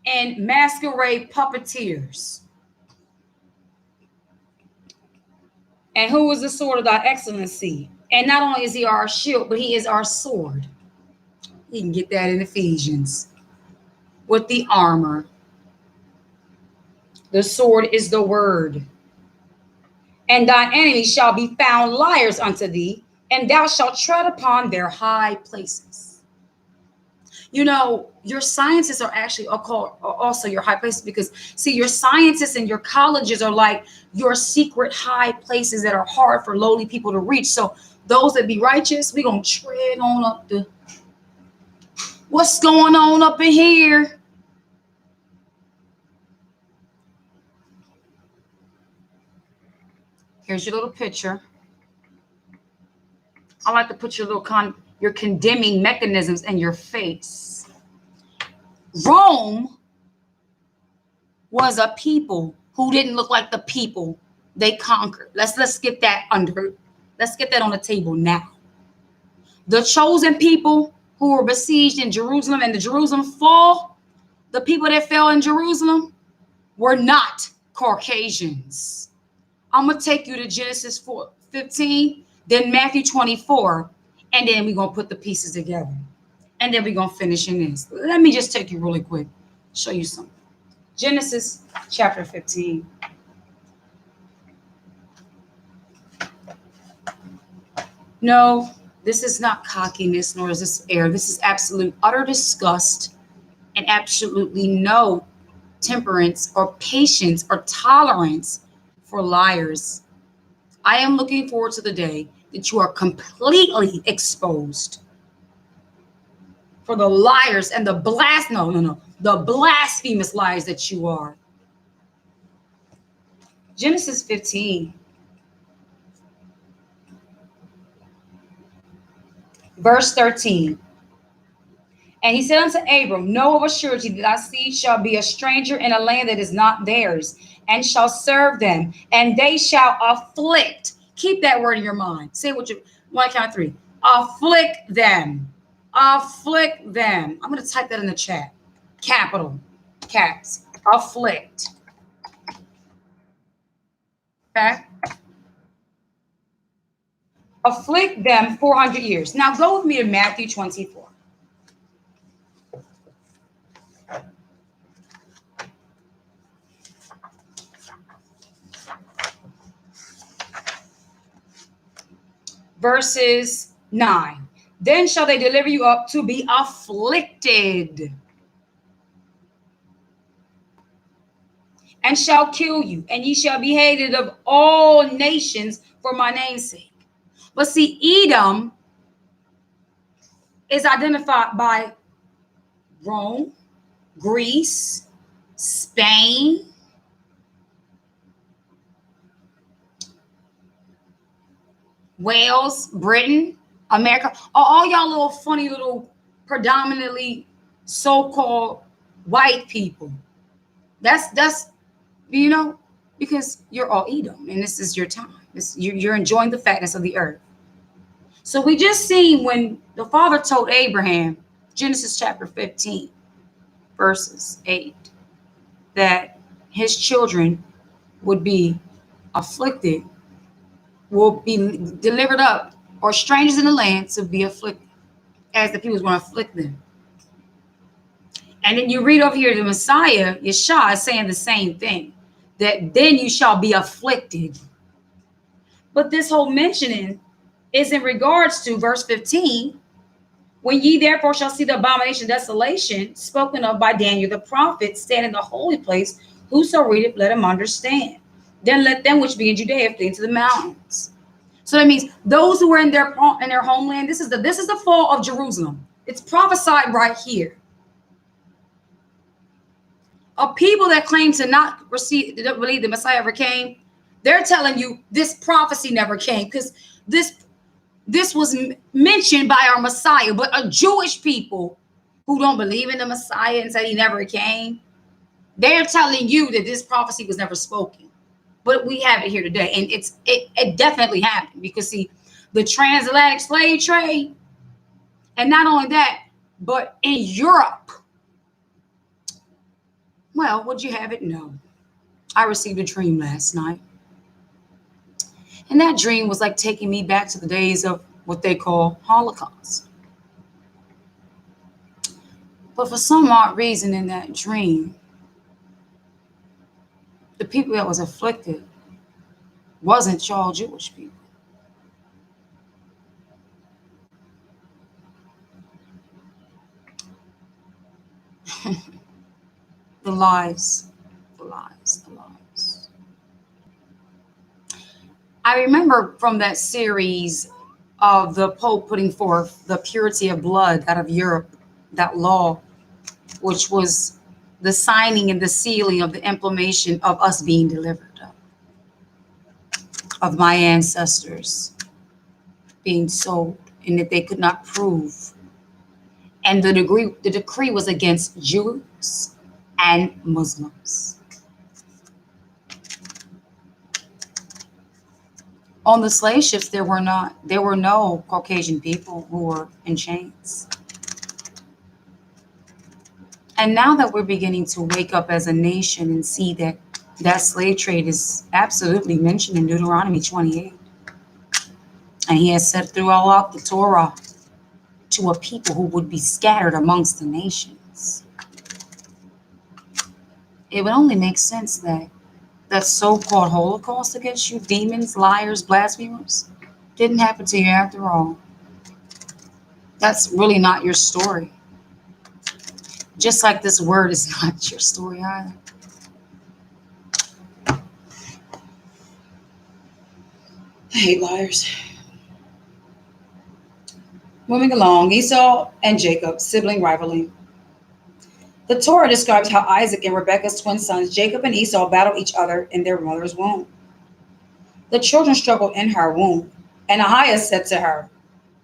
and masquerade puppeteers. And who is the sword of thy excellency? And not only is he our shield, but he is our sword. You can get that in Ephesians with the armor. The sword is the word. And thine enemies shall be found liars unto thee, and thou shalt tread upon their high places. You know, your sciences are actually also your high places, because see, your sciences and your colleges are like your secret high places that are hard for lowly people to reach. So those that be righteous, we gonna tread on up the what's going on up in here. Here's your little picture. I like to put your your condemning mechanisms in your face. Rome was a people who didn't look like the people they conquered. Let's get that let's get that on the table now. The chosen people who were besieged in Jerusalem and the Jerusalem fall, the people that fell in Jerusalem were not Caucasians. I'm gonna take you to Genesis 4:15, then Matthew 24, and then we're gonna put the pieces together. And then we're gonna finish in this. Let me just take you really quick, show you something. Genesis chapter 15. No, this is not cockiness, nor is this air. This is absolute utter disgust and absolutely no temperance or patience or tolerance for liars. I am looking forward to the day that you are completely exposed for the liars and the the blasphemous lies that you are. Genesis 15, verse 13. And he said unto Abram, know of a surety that thy seed shall be a stranger in a land that is not theirs, and shall serve them, and they shall afflict. Keep that word in your mind. Say what you want. Count three. Afflict them. Afflict them. I'm going to type that in the chat. Capital. Caps. Afflict. Okay. Afflict them 400 years. Now go with me to Matthew 24. Verses 9. Then shall they deliver you up to be afflicted, and shall kill you, and ye shall be hated of all nations for my name's sake. But see, Edom is identified by Rome, Greece, Spain, Wales, Britain, America, all y'all little funny little predominantly so-called white people. That's you know, because you're all Edom and this is your time. You're enjoying the fatness of the earth. So we just seen when the Father told Abraham, Genesis chapter 15, verses 8, that his children would be afflicted, will be delivered up, or strangers in the land to be afflicted, as the people was going to afflict them. And then you read over here, the Messiah, Yeshua, is saying the same thing, that then you shall be afflicted. But this whole mentioning is in regards to verse 15, when ye therefore shall see the abomination desolation spoken of by Daniel the prophet stand in the holy place, whoso readeth, let him understand. Then let them which be in Judea flee into the mountains. So that means those who are in their homeland. This is the fall of Jerusalem. It's prophesied right here. A people that claim to not believe the Messiah ever came, they're telling you this prophecy never came, because this was mentioned by our Messiah. But a Jewish people who don't believe in the Messiah and said he never came, they're telling you that this prophecy was never spoken. But we have it here today, and it definitely happened, because see, the transatlantic slave trade, and not only that, but in Europe. Well, would you have it? No. I received a dream last night, and that dream was like taking me back to the days of what they call Holocaust. But for some odd reason in that dream, the people that was afflicted wasn't y'all Jewish people. The lies, the lies, the lies. I remember from that series of the Pope putting forth the purity of blood out of Europe, that law, which was the signing and the sealing of the implementation of us being delivered, of my ancestors being sold, and that they could not prove. And the decree was against Jews and Muslims. On the slave ships, there were no Caucasian people who were in chains. And now that we're beginning to wake up as a nation and see that that slave trade is absolutely mentioned in Deuteronomy 28, and he has said throughout the Torah to a people who would be scattered amongst the nations, it would only make sense that that so-called Holocaust against you, demons, liars, blasphemers, didn't happen to you after all. That's really not your story. Just like this word is not your story either. I hate liars. Moving along, Esau and Jacob, sibling rivalry. The Torah describes how Isaac and Rebekah's twin sons, Jacob and Esau, battled each other in their mother's womb. The children struggled in her womb, and Ahiah said to her,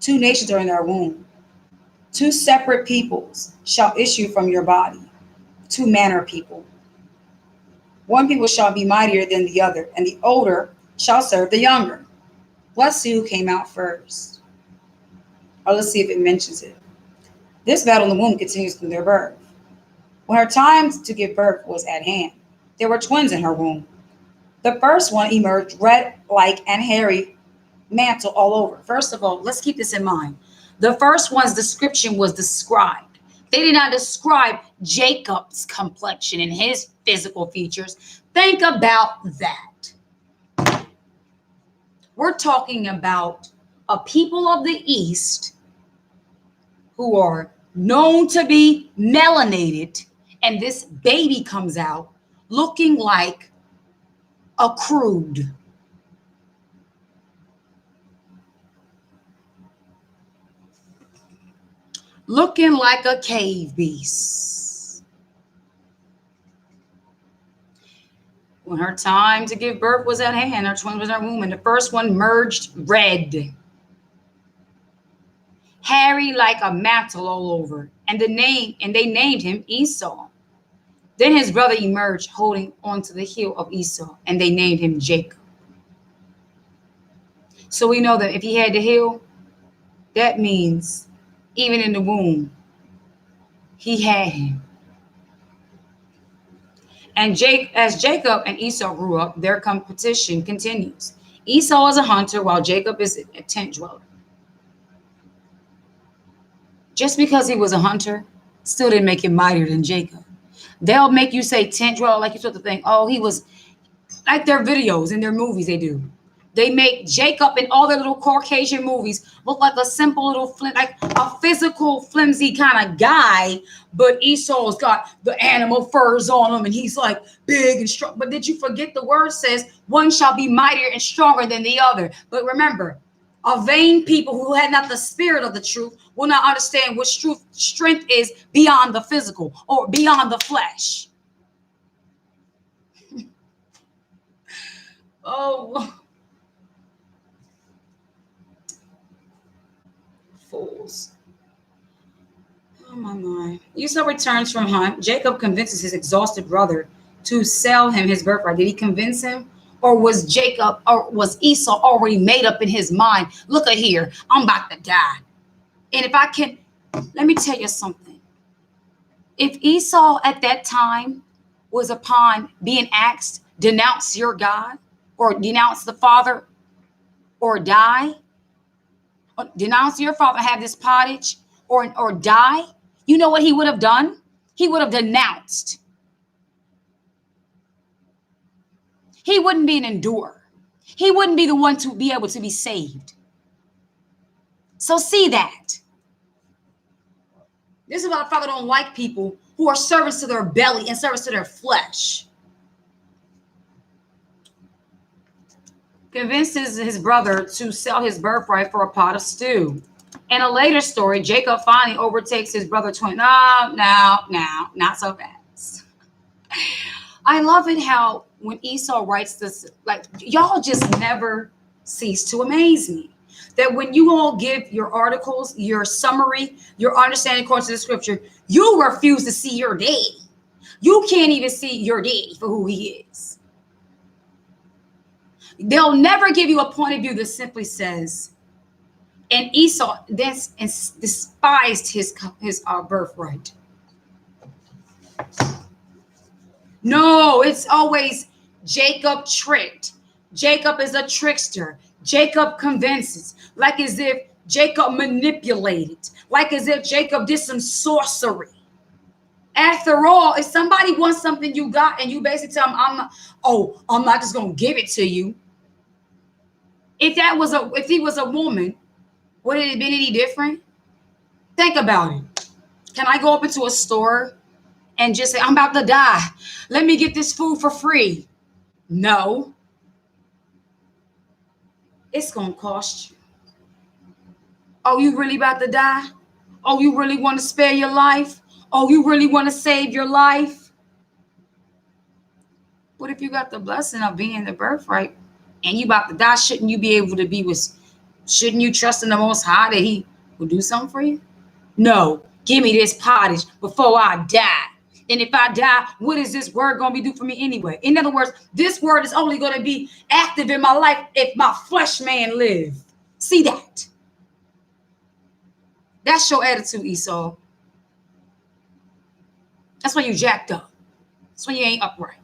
"Two nations are in our womb. Two separate peoples shall issue from your body, two manner people. One people shall be mightier than the other, and the older shall serve the younger." Let's see who came out first. Or let's see if it mentions it. This battle in the womb continues through their birth. When her time to give birth was at hand, there were twins in her womb. The first one emerged red like and hairy mantle all over. First of all, let's keep this in mind. The first one's description was described. They did not describe Jacob's complexion and his physical features. Think about that. We're talking about a people of the East who are known to be melanated, and this baby comes out looking like a crude. Looking like a cave beast. When her time to give birth was at hand, her twin was in her womb, and the first one merged red, hairy like a mantle all over, and they named him Esau. Then his brother emerged holding onto the heel of Esau, and they named him Jacob. So we know that if he had the heel, that means even in the womb, he had him. And as Jacob and Esau grew up, their competition continues. Esau is a hunter while Jacob is a tent dweller. Just because he was a hunter still didn't make him mightier than Jacob. They'll make you say tent dweller like you sort of think, oh, he was like their videos in their movies they do. They make Jacob in all their little Caucasian movies look like a simple little, like a physical, flimsy kind of guy. But Esau's got the animal furs on him and he's like big and strong. But did you forget the word says one shall be mightier and stronger than the other? But remember, a vain people who had not the spirit of the truth will not understand what strength is beyond the physical or beyond the flesh. Oh, fools. Oh my mind. Esau returns from hunt. Jacob convinces his exhausted brother to sell him his birthright. Did he convince him? Or was Esau already made up in his mind? Look at here, I'm about to die. And if I can, let me tell you something. If Esau at that time was upon being asked, denounce your God, or denounce the Father, or die, or denounce your father, have this pottage, or die, you know what he would have done? He would have denounced. He wouldn't be an endurer. He wouldn't be the one to be able to be saved. So see that. This is why the Father don't like people who are servants to their belly and servants to their flesh. Convinces his brother to sell his birthright for a pot of stew. In a later story, Jacob finally overtakes his brother twin. No, not so fast. I love it how when Esau writes this, like, y'all just never cease to amaze me. That when you all give your articles, your summary, your understanding according to the scripture, you refuse to see your daddy. You can't even see your daddy for who he is. They'll never give you a point of view that simply says, and Esau despised his birthright. No, it's always Jacob tricked. Jacob is a trickster. Jacob convinces, like as if Jacob manipulated, like as if Jacob did some sorcery. After all, if somebody wants something you got and you basically tell them, I'm not just going to give it to you. If he was a woman, would it have been any different? Think about it. Can I go up into a store and just say, I'm about to die. Let me get this food for free. No. It's going to cost you. Oh, you really about to die? Oh, you really want to spare your life? Oh, you really want to save your life? What if you got the blessing of being the birthright and you about to die? Shouldn't you be able to be shouldn't you trust in the Most High that he will do something for you? No, give me this pottage before I die. And if I die, what is this word going to be do for me anyway? In other words, this word is only going to be active in my life if my flesh man live. See that? That's your attitude, Esau. That's why you jacked up. That's why you ain't upright.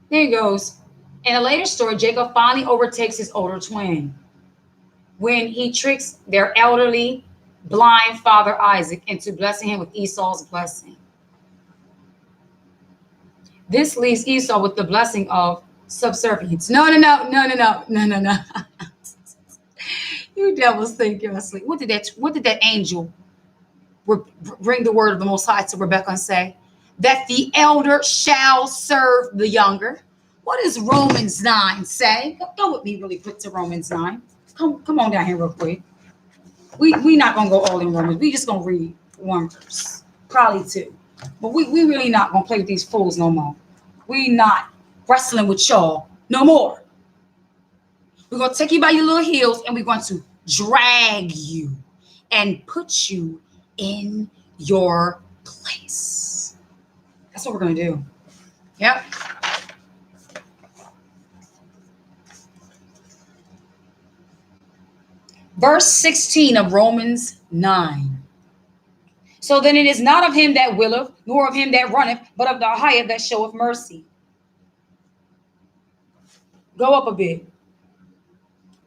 There he goes. In a later story, Jacob finally overtakes his older twin when he tricks their elderly, blind father Isaac into blessing him with Esau's blessing. This leaves Esau with the blessing of subservience. No. You devils think you're asleep. What did that angel bring the word of the Most High to Rebekah and say? That the elder shall serve the younger. What does Romans 9 say? Go with me really quick to Romans 9. Come on down here real quick. We not gonna go all in Romans. We just gonna read one verse, probably two. But we really not gonna play with these fools no more. We not wrestling with y'all no more. We're gonna take you by your little heels and we're going to drag you and put you in your place. That's what we're going to do. Yep. Verse 16 of Romans 9. So then it is not of him that willeth, nor of him that runneth, but of the higher that showeth mercy. Go up a bit.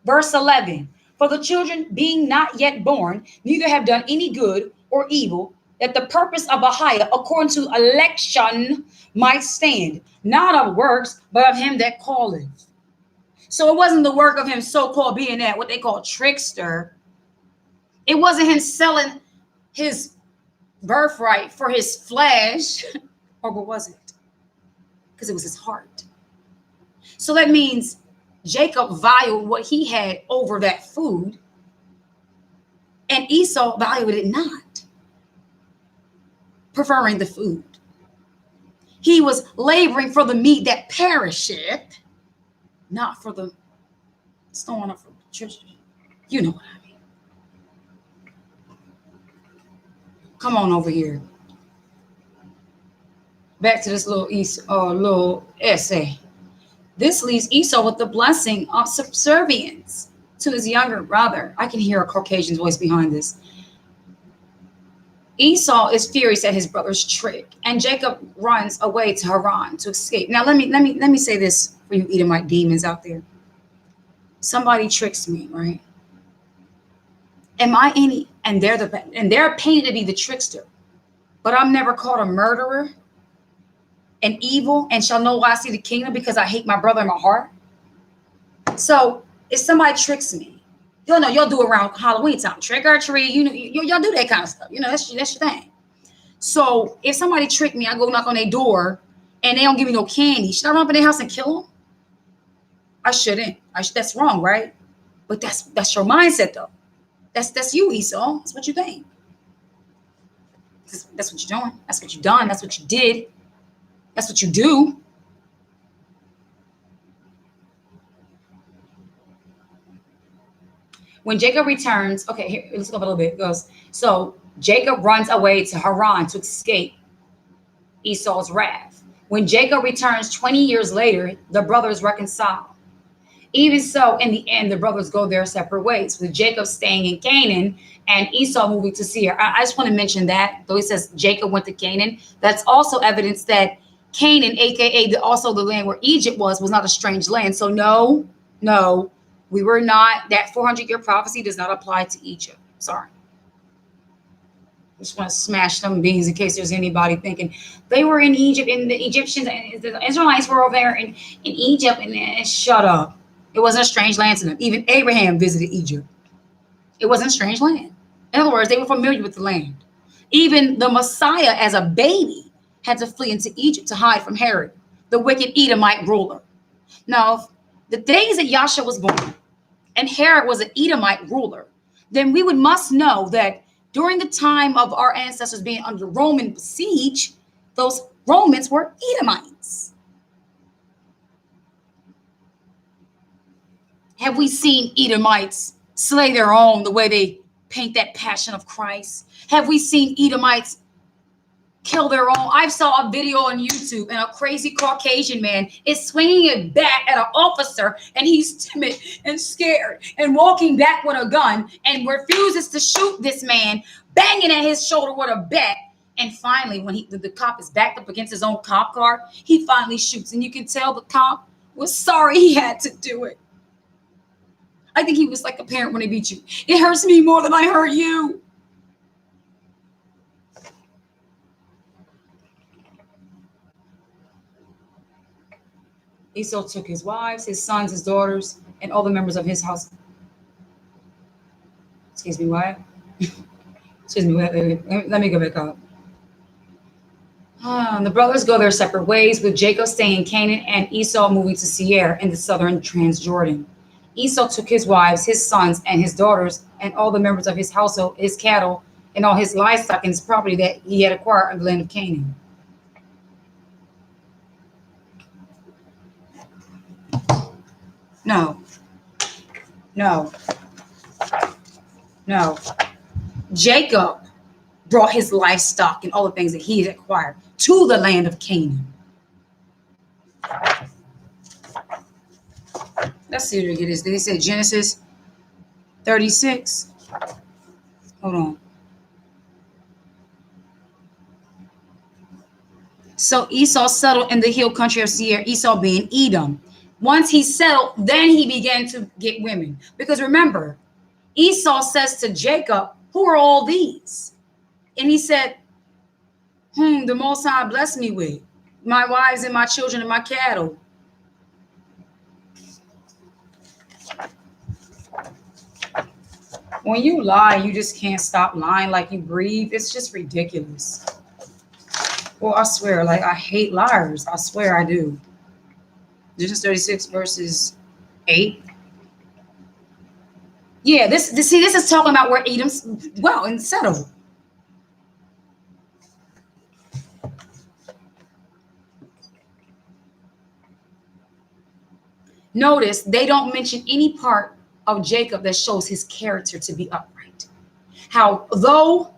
Verse 11. For the children being not yet born, neither have done any good or evil, that the purpose of Ahiah according to election might stand, not of works, but of him that calleth. So it wasn't the work of him so-called being that, what they call trickster. It wasn't him selling his birthright for his flesh. Or what was it? Because it was his heart. So that means Jacob valued what he had over that food, and Esau valued it not, preferring the food. He was laboring for the meat that perisheth, not for the storing up for the church. You know what I mean. Come on over here. Back to this little essay. This leaves Esau with the blessing of subservience to his younger brother. I can hear a Caucasian voice behind this. Esau is furious at his brother's trick, and Jacob runs away to Haran to escape. Now, let me say this for you Edomite demons out there. Somebody tricks me, right? Am I any? And they're painted to be the trickster, but I'm never called a murderer and evil, and shall know why I see the kingdom, because I hate my brother in my heart. So if somebody tricks me, y'all know y'all do around Halloween time, trick or treat. You know, y'all do that kind of stuff. You know, that's your thing. So if somebody tricked me, I go knock on their door and they don't give me no candy. Should I run up in their house and kill them? I shouldn't. That's wrong, right? But that's your mindset though. That's you, Esau. That's what you think. That's what you're doing. That's what you done. That's what you did. That's what you do. When Jacob returns, okay, here, let's go up a little bit. It goes, so Jacob runs away to Haran to escape Esau's wrath. When Jacob returns 20 years later, the brothers reconcile. Even so, in the end, the brothers go their separate ways, with Jacob staying in Canaan and Esau moving to Seir. I just want to mention that, though it says Jacob went to Canaan, that's also evidence that Canaan, aka also the land where Egypt was not a strange land. So no, we were not, that 400-year prophecy does not apply to Egypt. Sorry. I just want to smash some beans in case there's anybody thinking they were in Egypt and the Egyptians and the Israelites were over there in Egypt and shut up. It wasn't a strange land to them. Even Abraham visited Egypt. It wasn't a strange land. In other words, they were familiar with the land. Even the Messiah as a baby had to flee into Egypt to hide from Herod, the wicked Edomite ruler. Now, the days that Yahshua was born and Herod was an Edomite ruler, then we must know that during the time of our ancestors being under Roman siege, those Romans were Edomites. Have we seen Edomites slay their own the way they paint that passion of Christ? Have we seen Edomites kill their own? I saw a video on YouTube and a crazy Caucasian man is swinging a bat at an officer and he's timid and scared and walking back with a gun and refuses to shoot this man, banging at his shoulder with a bat. And finally, when the cop is backed up against his own cop car, he finally shoots. And you can tell the cop was sorry he had to do it. I think he was like a parent when they beat you. It hurts me more than I hurt you. Esau took his wives, his sons, his daughters, and all the members of his house. Excuse me, what? Excuse me, wait. Let me go back up. The brothers go their separate ways, with Jacob staying in Canaan and Esau moving to Seir in the southern Transjordan. Esau took his wives, his sons, and his daughters, and all the members of his household, his cattle, and all his livestock and his property that he had acquired in the land of Canaan. No. Jacob brought his livestock and all the things that he had acquired to the land of Canaan. Let's see what it is. They said Genesis 36. Hold on. So Esau settled in the hill country of Seir, Esau being Edom. Once he settled, then he began to get women. Because remember, Esau says to Jacob, who are all these? And he said, whom the Most High blessed me with, my wives and my children and my cattle. When you lie, you just can't stop lying like you breathe. It's just ridiculous. Well, I swear, like, I hate liars. I swear I do. Genesis 36 verses 8. Yeah, this is talking about where Edom's well and settled. Notice they don't mention any part of Jacob that shows his character to be upright. How though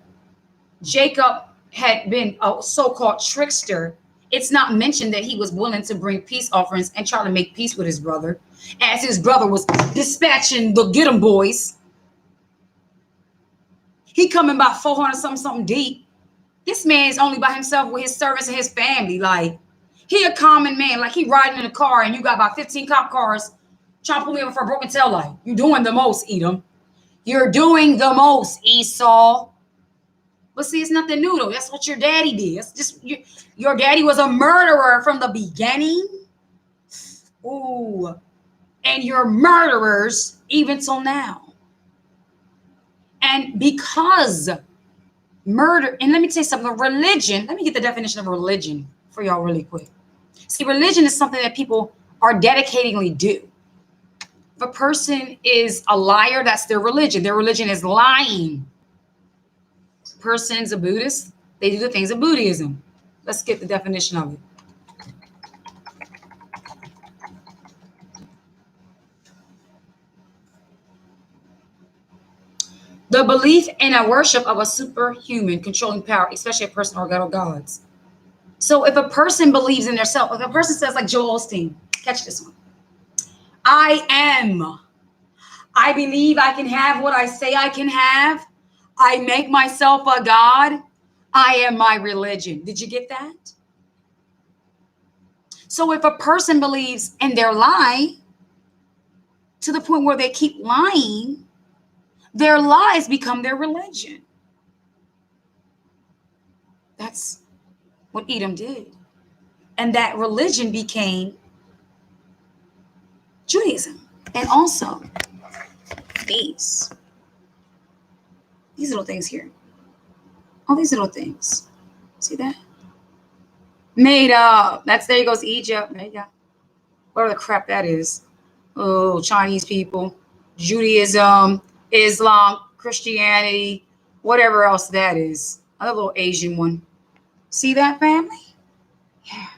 Jacob had been a so-called trickster, it's not mentioned that he was willing to bring peace offerings and try to make peace with his brother, as his brother was dispatching the get 'em boys. He coming by 400 something deep. This man is only by himself with his servants and his family. Like, he a common man. Like, he riding in a car and you got about 15 cop cars trying to pull me over for a broken tail light. You're doing the most, Edom. You're doing the most, Esau. But see, it's nothing new though. That's what your daddy did. It's just your daddy was a murderer from the beginning. Ooh. and you're murderers even till now. And because murder, and let me tell you something, religion, let me get the definition of religion for y'all really quick. See, religion is something that people are dedicatingly do. If a person is a liar, that's their religion. Their religion is lying. Person's a Buddhist, they do the things of Buddhism. Let's get the definition of it. The belief in a worship of a superhuman controlling power, especially a person or god or gods. So if a person believes in themselves, if a person says like Joel Osteen, catch this one. I believe I can have what I say I can have. I make myself a god. I am my religion. Did you get that? So if a person believes in their lie to the point where they keep lying, their lies become their religion. That's what Edom did. And that religion became Judaism. And also these little things here. All these little things. See that? Made up. There goes Egypt. There you go. Whatever the crap that is. Oh, Chinese people, Judaism, Islam, Christianity, whatever else that is. Another little Asian one. See that, family? Yeah.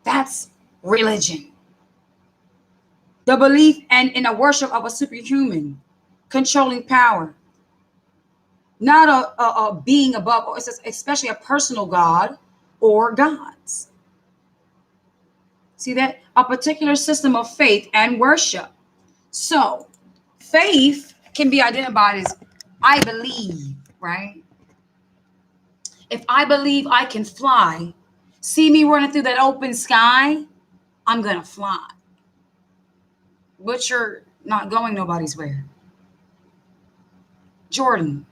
That's religion. The belief and in a worship of a superhuman controlling power. Not a being above, or especially a personal God or gods. See that? A particular system of faith and worship. So, faith can be identified as I believe, right? If I believe I can fly, see me running through that open sky, I'm going to fly. But you're not going nobody's way. Jordan.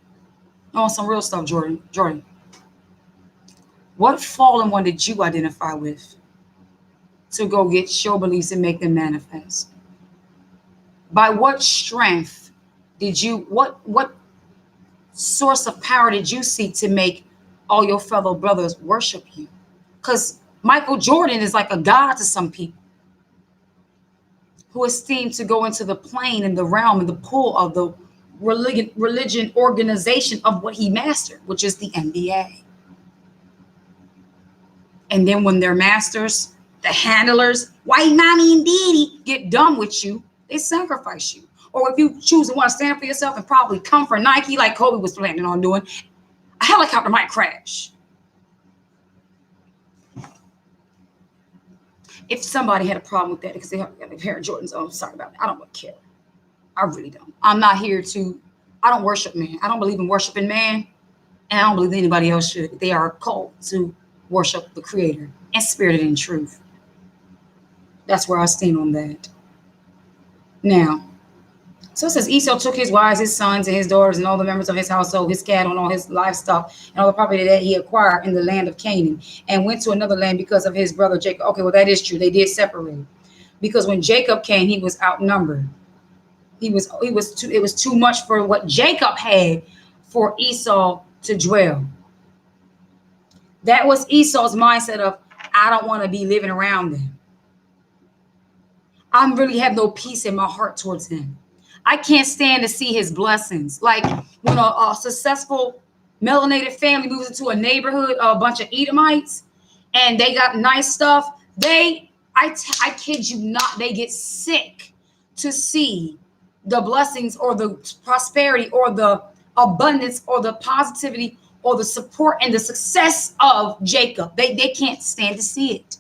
On some real stuff, Jordan. What fallen one did you identify with to go get your beliefs and make them manifest? By what strength did you, what source of power did you seek to make all your fellow brothers worship you? Because Michael Jordan is like a god to some people who esteem to go into the plane and the realm and the pool of the religion organization of what he mastered, which is the NBA. And then when their masters, the handlers, white mommy and daddy, get done with you, they sacrifice you. Or if you choose to want to stand up for yourself and probably come for Nike like Kobe was planning on doing, a helicopter might crash. If somebody had a problem with that because they have a pair of Jordans, oh, I'm sorry about that. I don't care. I really don't. I'm not here to, I don't worship man. I don't believe in worshiping man. And I don't believe anybody else should. They are called to worship the Creator and spirit and in truth. That's where I stand on that. Now, so it says Esau took his wives, his sons, and his daughters, and all the members of his household, his cattle, and all his livestock, and all the property that he acquired in the land of Canaan, and went to another land because of his brother Jacob. Okay, well, that is true. They did separate. Because when Jacob came, he was outnumbered. It was too much for what Jacob had for Esau to dwell. That was Esau's mindset of, I don't want to be living around them. I really have no peace in my heart towards him. I can't stand to see his blessings. Like when a successful melanated family moves into a neighborhood of a bunch of Edomites and they got nice stuff, I kid you not, they get sick to see the blessings or the prosperity or the abundance or the positivity or the support and the success of Jacob. They can't stand to see it.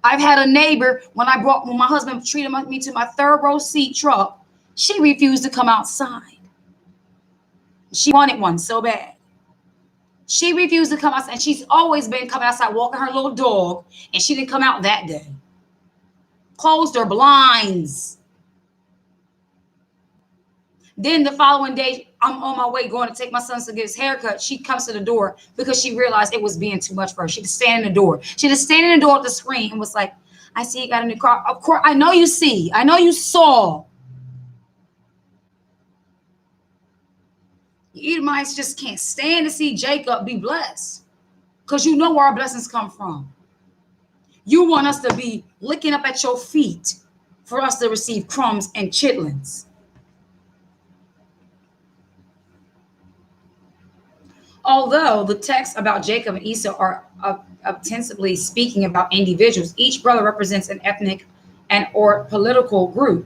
I've had a neighbor, when my husband treated me to my third row seat truck, she refused to come outside. She wanted one so bad. She refused to come outside, and she's always been coming outside walking her little dog, and she didn't come out that day. Closed her blinds. Then the following day, I'm on my way going to take my son to get his haircut. She comes to the door because she realized it was being too much for her. She just stand in the door. She just standing in the door at the screen and was like, I see you got a new car. Of course, I know you see. I know you saw. You Edomites just can't stand to see Jacob be blessed. Because you know where our blessings come from. You want us to be licking up at your feet for us to receive crumbs and chitlins. Although the texts about Jacob and Esau are ostensibly speaking about individuals, each brother represents an ethnic and or political group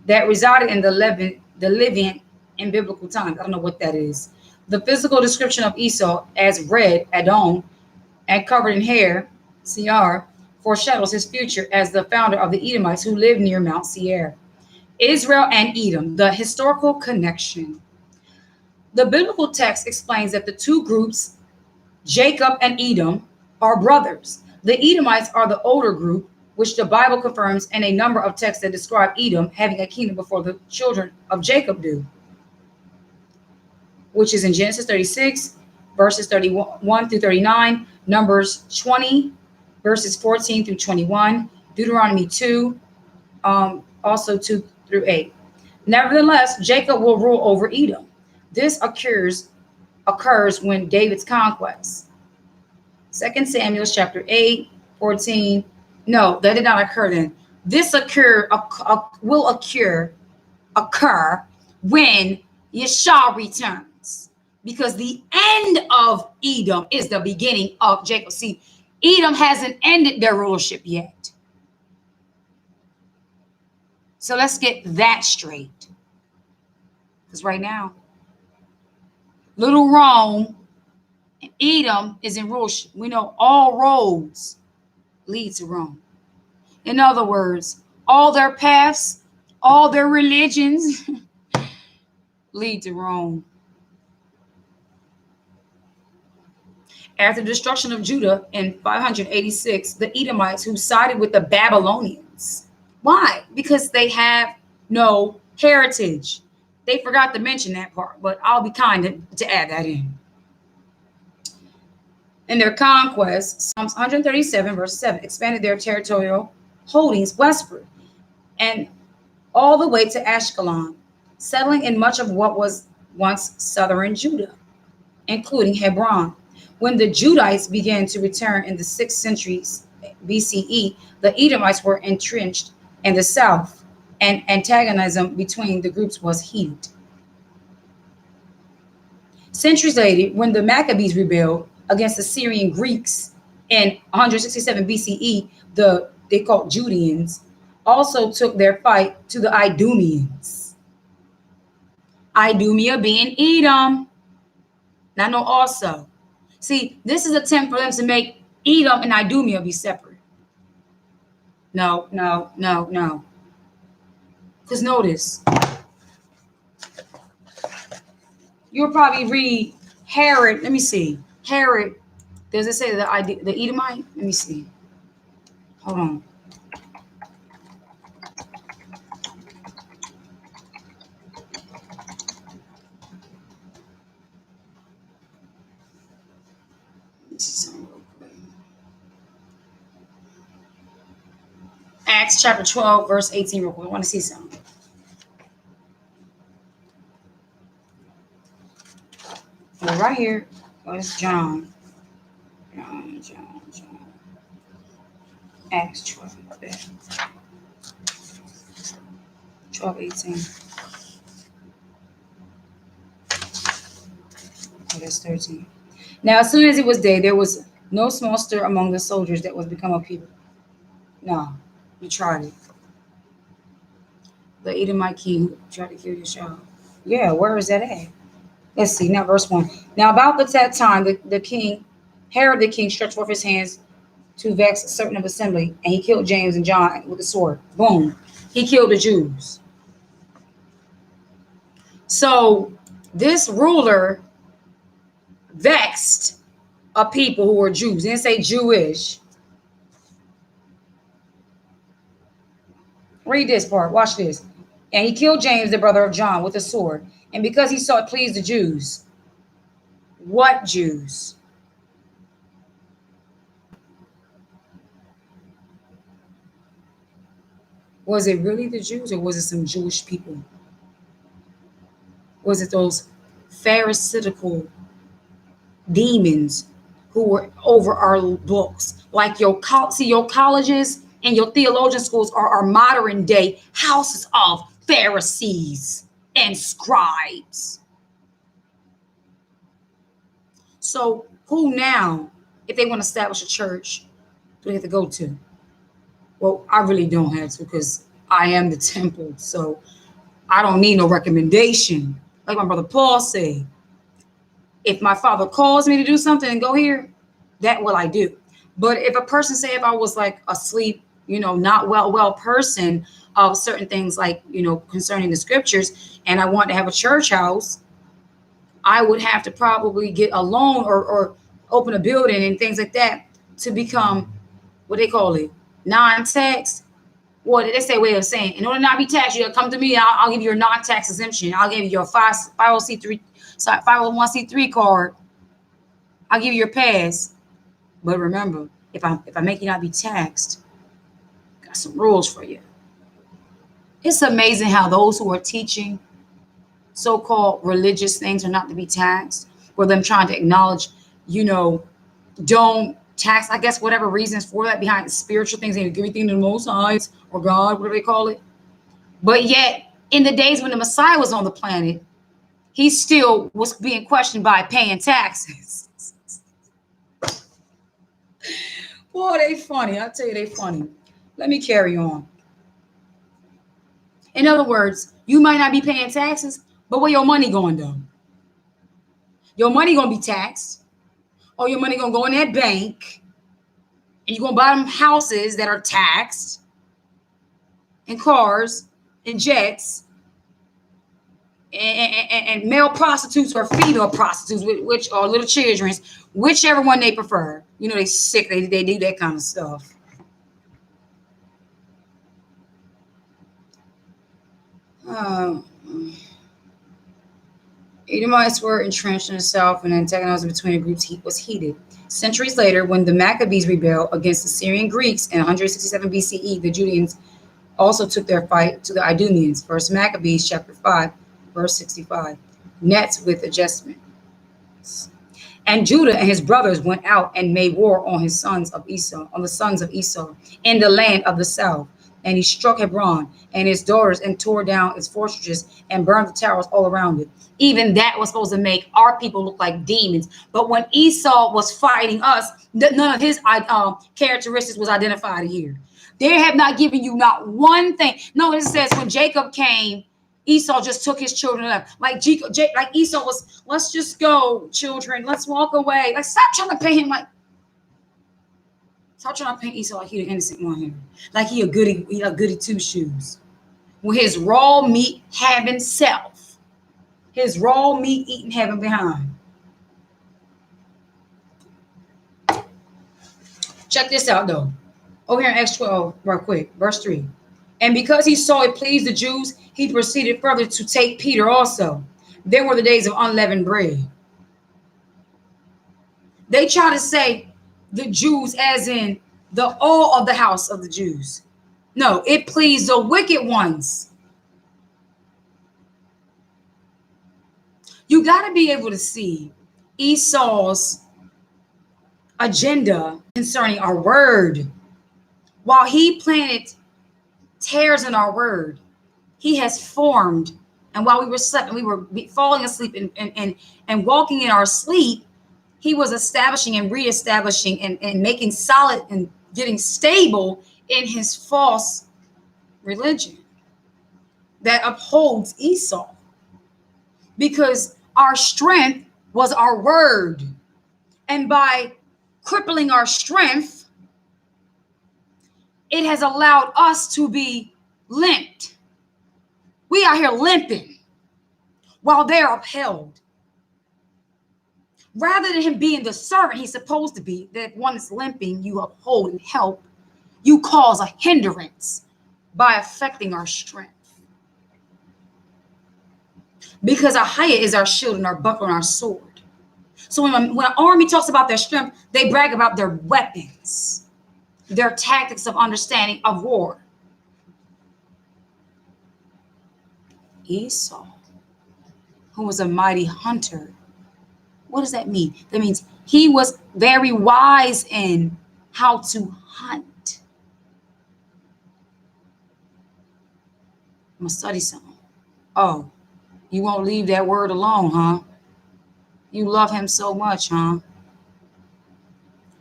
that resided in the Levant in biblical times. I don't know what that is. The physical description of Esau as red, Edom, and covered in hair, Seir, foreshadows his future as the founder of the Edomites who lived near Mount Seir. Israel and Edom, the historical connection. The biblical text explains that the two groups, Jacob and Edom, are brothers. The Edomites are the older group, which the Bible confirms in a number of texts that describe Edom having a kingdom before the children of Jacob do, which is in Genesis 36, verses 31 through 39, Numbers 20, verses 14 through 21, Deuteronomy 2, also 2 through 8. Nevertheless, Jacob will rule over Edom. This occurs when David's conquest. 2 Samuel chapter 8, 14. No, that did not occur then. This will occur when Yeshua returns. Because the end of Edom is the beginning of Jacob. See, Edom hasn't ended their rulership yet. So let's get that straight. Because right now, little Rome and Edom is in rulership. We know all roads lead to Rome. In other words, all their paths, all their religions lead to Rome. After the destruction of Judah in 586, the Edomites who sided with the Babylonians. Why? Because they have no heritage. They forgot to mention that part, but I'll be kind to add that in. In their conquest, Psalms 137, verse 7, expanded their territorial holdings westward and all the way to Ashkelon, settling in much of what was once southern Judah, including Hebron. When the Judites began to return in the 6th century BCE, the Edomites were entrenched in the south, and antagonism between the groups was heated. Centuries later, when the Maccabees rebelled against the Syrian Greeks in 167 BCE, they called Judeans, also took their fight to the Idumeans. Idumea being Edom. Now know also. See, this is an attempt for them to make Edom and Idumea be separate. No. Because notice, you'll probably read Herod. Let me see. Herod, does it say the Edomite? Let me see. Hold on. Acts chapter 12, verse 18, real quick. I want to see something. Well, right here, it's John. Acts 12, 12, 18. Oh, that's 13. Now, as soon as it was day, there was no small stir among the soldiers that was become a people. No, you tried it. The Edomite king tried to kill Yeshua. Yeah, where is that at? Let's see. Now, verse 1. Now, about that time, the king, Herod the king, stretched forth his hands to vex certain of assembly, and he killed James and John with a sword. Boom. He killed the Jews. So, this ruler vexed a people who were Jews. He didn't say Jewish. Read this part. Watch this. And he killed James, the brother of John, with a sword. And because he sought to please the Jews. What Jews? Was it really the Jews or was it some Jewish people? Was it those pharisaical demons who were over our books? Like your colleges and your theologian schools are our modern day houses of Pharisees and scribes. So who now, if they want to establish a church, do they have to go to? Well, I really don't have to because I am the temple. So I don't need no recommendation. Like my brother Paul said, if my father calls me to do something and go here, that will I do. But if a person say if I was like asleep, not well person of certain things like, concerning the scriptures, and I want to have a church house, I would have to probably get a loan or open a building and things like that to become what they call it, non-tax. Well, they say way of saying, in order not to be taxed, you gotta come to me. I'll give you your non-tax exemption. I'll give you your 501c3 card. I'll give you your pass. But remember, if I make you not be taxed, got some rules for you. It's amazing how those who are teaching so-called religious things are not to be taxed, or them trying to acknowledge, don't tax, I guess, whatever reasons for that behind the spiritual things, and give everything to the Most High or God, whatever they call it. But yet, in the days when the Messiah was on the planet, he still was being questioned by paying taxes. Boy, they funny. I tell you, they funny. Let me carry on. In other words, you might not be paying taxes, but where your money going though? Your money gonna be taxed, or your money gonna go in that bank, and you're gonna buy them houses that are taxed, and cars, and jets, and male prostitutes or female prostitutes, which are little children, whichever one they prefer. They sick. They do that kind of stuff. Edomites were entrenched in the south, and antagonism between the groups was heated. Centuries later, when the Maccabees rebelled against the Syrian Greeks in 167 BCE, the Judeans also took their fight to the Idumeans. First Maccabees chapter 5, verse 65. Nets with adjustment. And Judah and his brothers went out and made war on the sons of Esau, in the land of the south. And he struck Hebron and his daughters and tore down its fortresses and burned the towers all around it. Even that was supposed to make our people look like demons. But when Esau was fighting us, none of his characteristics was identified here. They have not given you not one thing. No, it says when Jacob came, Esau just took his children up. Like Esau was, let's just go, children. Let's walk away. Like, stop trying to paint him stop trying to paint Esau like he the innocent one here. Like he a goody two shoes. With his raw meat having self. His raw meat eating heaven behind. Check this out though. Over here in Acts 12, right quick, verse 3. And because he saw it pleased the Jews, he proceeded further to take Peter also. Then were the days of unleavened bread. They try to say the Jews as in all of the house of the Jews. No, it pleased the wicked ones. You got to be able to see Esau's agenda concerning our word. While he planted tares in our word, he has formed, and while we were sleeping, we were falling asleep and walking in our sleep, he was establishing and reestablishing and making solid and getting stable in his false religion that upholds Esau. Because our strength was our word. And by crippling our strength, it has allowed us to be limped. We are here limping while they're upheld. Rather than him being the servant he's supposed to be, that one is limping, you uphold and help, you cause a hindrance by affecting our strength. Because Ahia is our shield and our buckler and our sword. So when an army talks about their strength, they brag about their weapons, their tactics of understanding of war. Esau, who was a mighty hunter. What does that mean? That means he was very wise in how to hunt. I'm going to study something. Oh, you won't leave that word alone, huh? You love him so much, huh?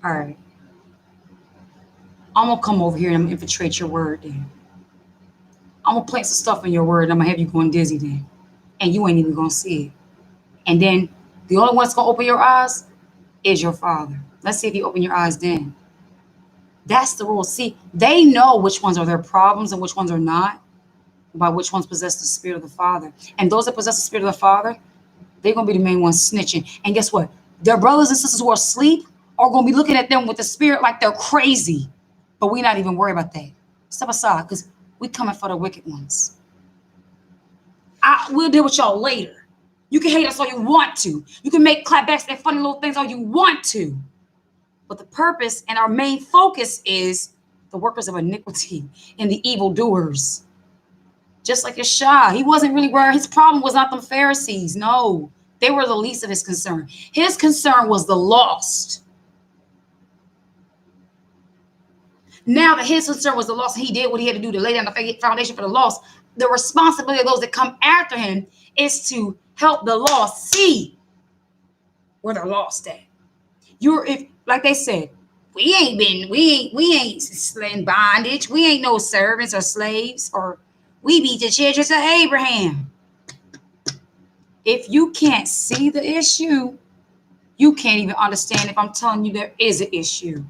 All right. I'm going to come over here and I'm going to infiltrate your word then. I'm going to plant some stuff in your word and I'm going to have you going dizzy then. And you ain't even going to see it. And then the only one that's going to open your eyes is your father. Let's see if you open your eyes then. That's the rule. See, they know which ones are their problems and which ones are not, by which ones possess the spirit of the Father. And those that possess the spirit of the Father, they're going to be the main ones snitching. And guess what? Their brothers and sisters who are asleep are going to be looking at them with the spirit like they're crazy. But we're not even worried about that. Step aside, because we're coming for the wicked ones. We'll deal with y'all later. You can hate us all you want to. You can make clapbacks and funny little things all you want to. But the purpose and our main focus is the workers of iniquity and the evildoers. Just like Yeshua, he wasn't really where his problem was not the Pharisees. No, they were the least of his concern. His concern was the lost. Now that his concern was the lost, he did what he had to do to lay down the foundation for the lost. The responsibility of those that come after him is to help the lost see where they're lost at. Like they said, we ain't in bondage. We ain't no servants or slaves, or we be the children of Abraham. If you can't see the issue, you can't even understand if I'm telling you there is an issue.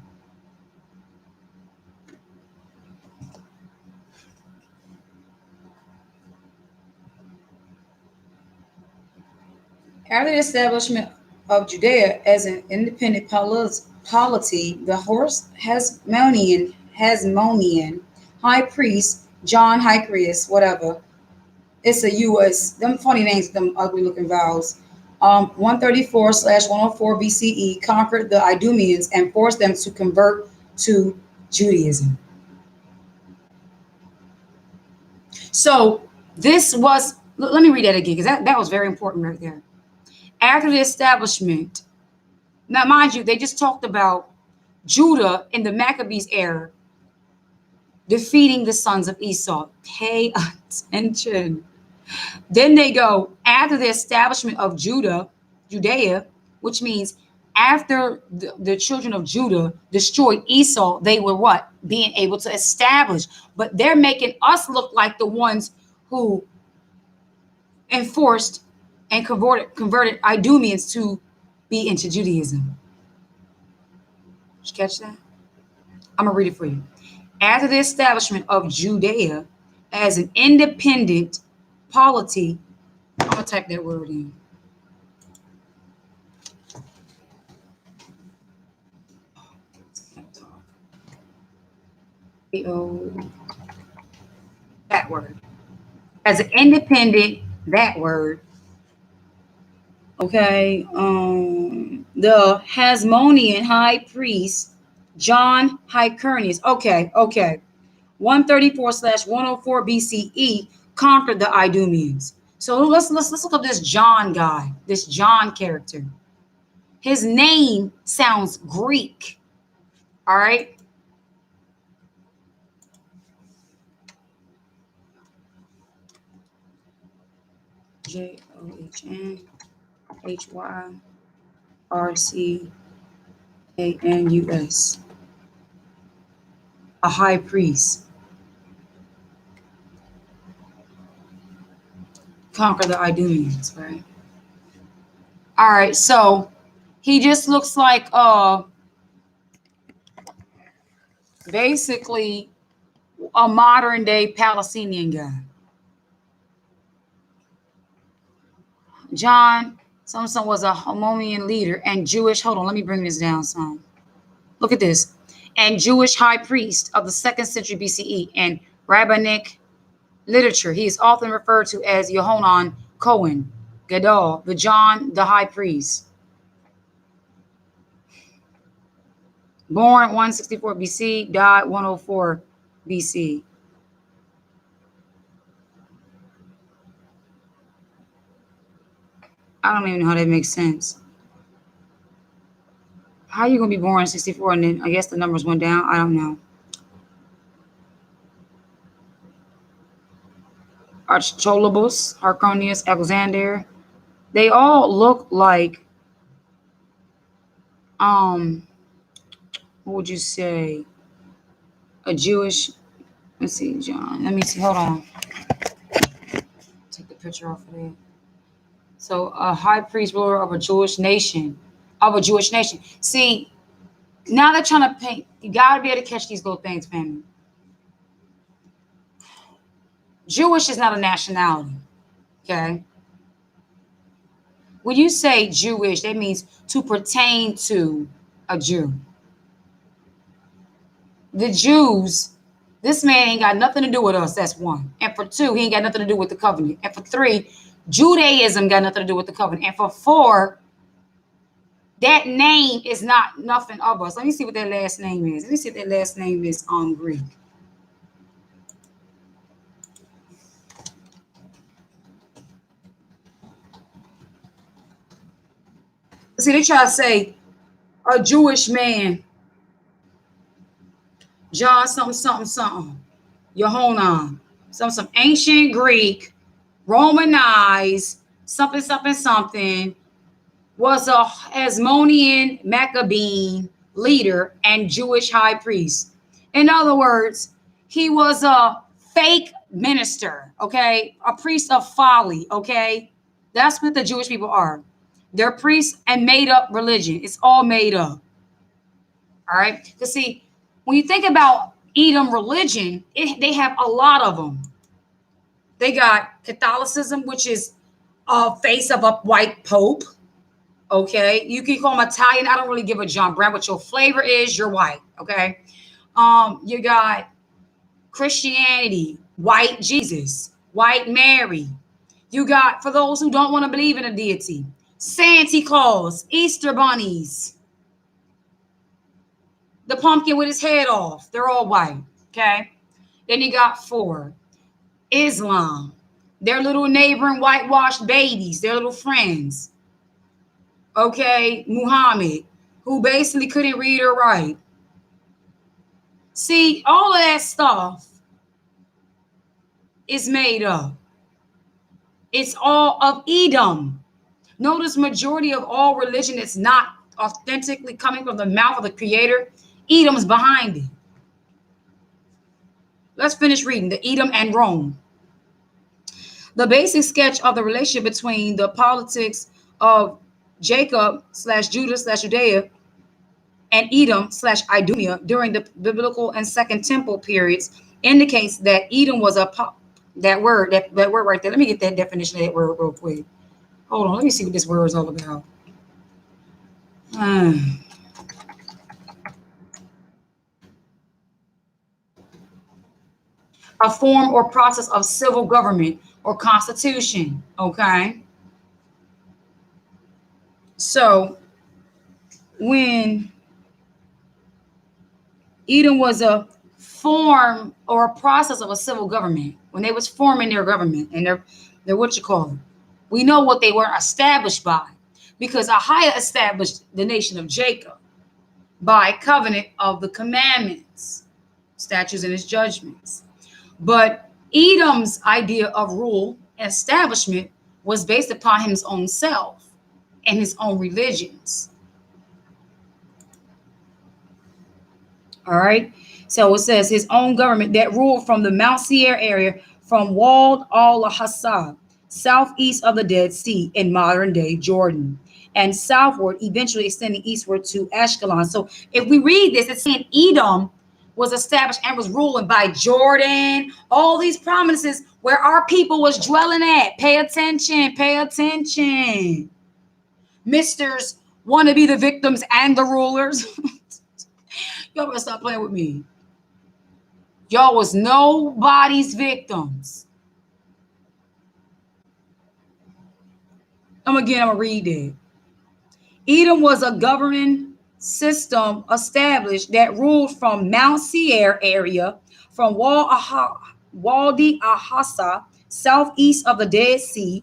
After the establishment of Judea as an independent polity, the horse Hasmonean high priest, John Hycrius, whatever. It's a U.S. Them funny names, them ugly looking vowels. 134/104 BCE conquered the Idumeans and forced them to convert to Judaism. So this was, let me read that again, because that was very important right there. After the establishment, now mind you, they just talked about Judah in the Maccabees era defeating the sons of Esau. Pay attention. Then they go, after the establishment of Judea, which means after the children of Judah destroyed Esau, they were what? Being able to establish. But they're making us look like the ones who enforced and converted Idumeans to be into Judaism. Did you catch that? I'm going to read it for you. After the establishment of Judea as an independent polity, I'm going to type that word in. That word. As an independent, that word. Okay. The Hasmonean high priest, John Hyrcanus. Okay. 134/104 BCE conquered the Idumeans. So let's look up this John guy, this John character. His name sounds Greek. All right. JOHNHYRCANUS. A high priest. Conquer the Idumeans, right? All right, so he just looks like basically a modern day Palestinian guy. John Samson was a Hasmonean leader and Jewish. Hold on, let me bring this down some. Look at this. And Jewish high priest of the 2nd century BCE and rabbinic literature. He is often referred to as Yohanan Cohen Gadol, the John the high priest. Born 164 BC, died 104 BC. I don't even know how that makes sense. How are you gonna be born in 64 and then I guess the numbers went down? I don't know. Archolobus, Arconius, Alexander. They all look like um what would you say? A Jewish, let's see, John. Let me see. Hold on. Take the picture off of there. So a high priest ruler of a Jewish nation. Of a Jewish nation. See, now they're trying to paint, you gotta be able to catch these little things, family. Jewish is not a nationality. Okay. When you say Jewish, that means to pertain to a Jew. The Jews, this man ain't got nothing to do with us. That's one. And for two, he ain't got nothing to do with the covenant. And for three, Judaism got nothing to do with the covenant. And for four, that name is not nothing of us. Let me see what that last name is. Let me see if that last name is on Greek. See, they try to say a Jewish man, John something, something, something, Yehonan, some ancient Greek, Romanized, something, something, something, was a Hasmonean Maccabean leader and Jewish high priest. In other words, he was a fake minister, okay? A priest of folly, okay? That's what the Jewish people are. They're priests and made up religion. It's all made up. All right? Because see, when you think about Edom religion, they have a lot of them. They got Catholicism, which is a face of a white pope. Okay, you can call them Italian. I don't really give a John Brown, but your flavor is you're white. Okay, you got Christianity, white Jesus, white Mary. You got, for those who don't want to believe in a deity, Santa Claus, Easter bunnies, the pumpkin with his head off. They're all white. Okay, then you got four, Islam, their little neighboring whitewashed babies, their little friends. Okay, Muhammad, who basically couldn't read or write. See, all of that stuff is made up. It's all of Edom. Notice majority of all religion is not authentically coming from the mouth of the creator. Edom's behind it. Let's finish reading the Edom and Rome. The basic sketch of the relationship between the politics of Jacob / Judah / Judea and Edom / Idumea during the biblical and Second Temple periods indicates that Edom was that word right there. Let me get that definition of that word real quick. Hold on, let me see what this word is all about. A form or process of civil government or constitution. Okay. So when Edom was a form or a process of a civil government, when they was forming their government and their what you call it, we know what they were established by, because Ahiah established the nation of Jacob by covenant of the commandments, statutes, and his judgments. But Edom's idea of rule and establishment was based upon his own self and his own religions. All right. So it says his own government that ruled from the Mount Seir area from Wald al-Hassab, southeast of the Dead Sea in modern day Jordan, and southward, eventually extending eastward to Ashkelon. So if we read this, it's saying Edom was established and was ruling by Jordan, all these prominences where our people was dwelling at. Pay attention, pay attention. Misters want to be the victims and the rulers. Y'all better stop playing with me. Y'all was nobody's victims. I'm gonna read it. Edom was a governing system established that ruled from Mount Seir area, from Wadi Ahassa, southeast of the Dead Sea,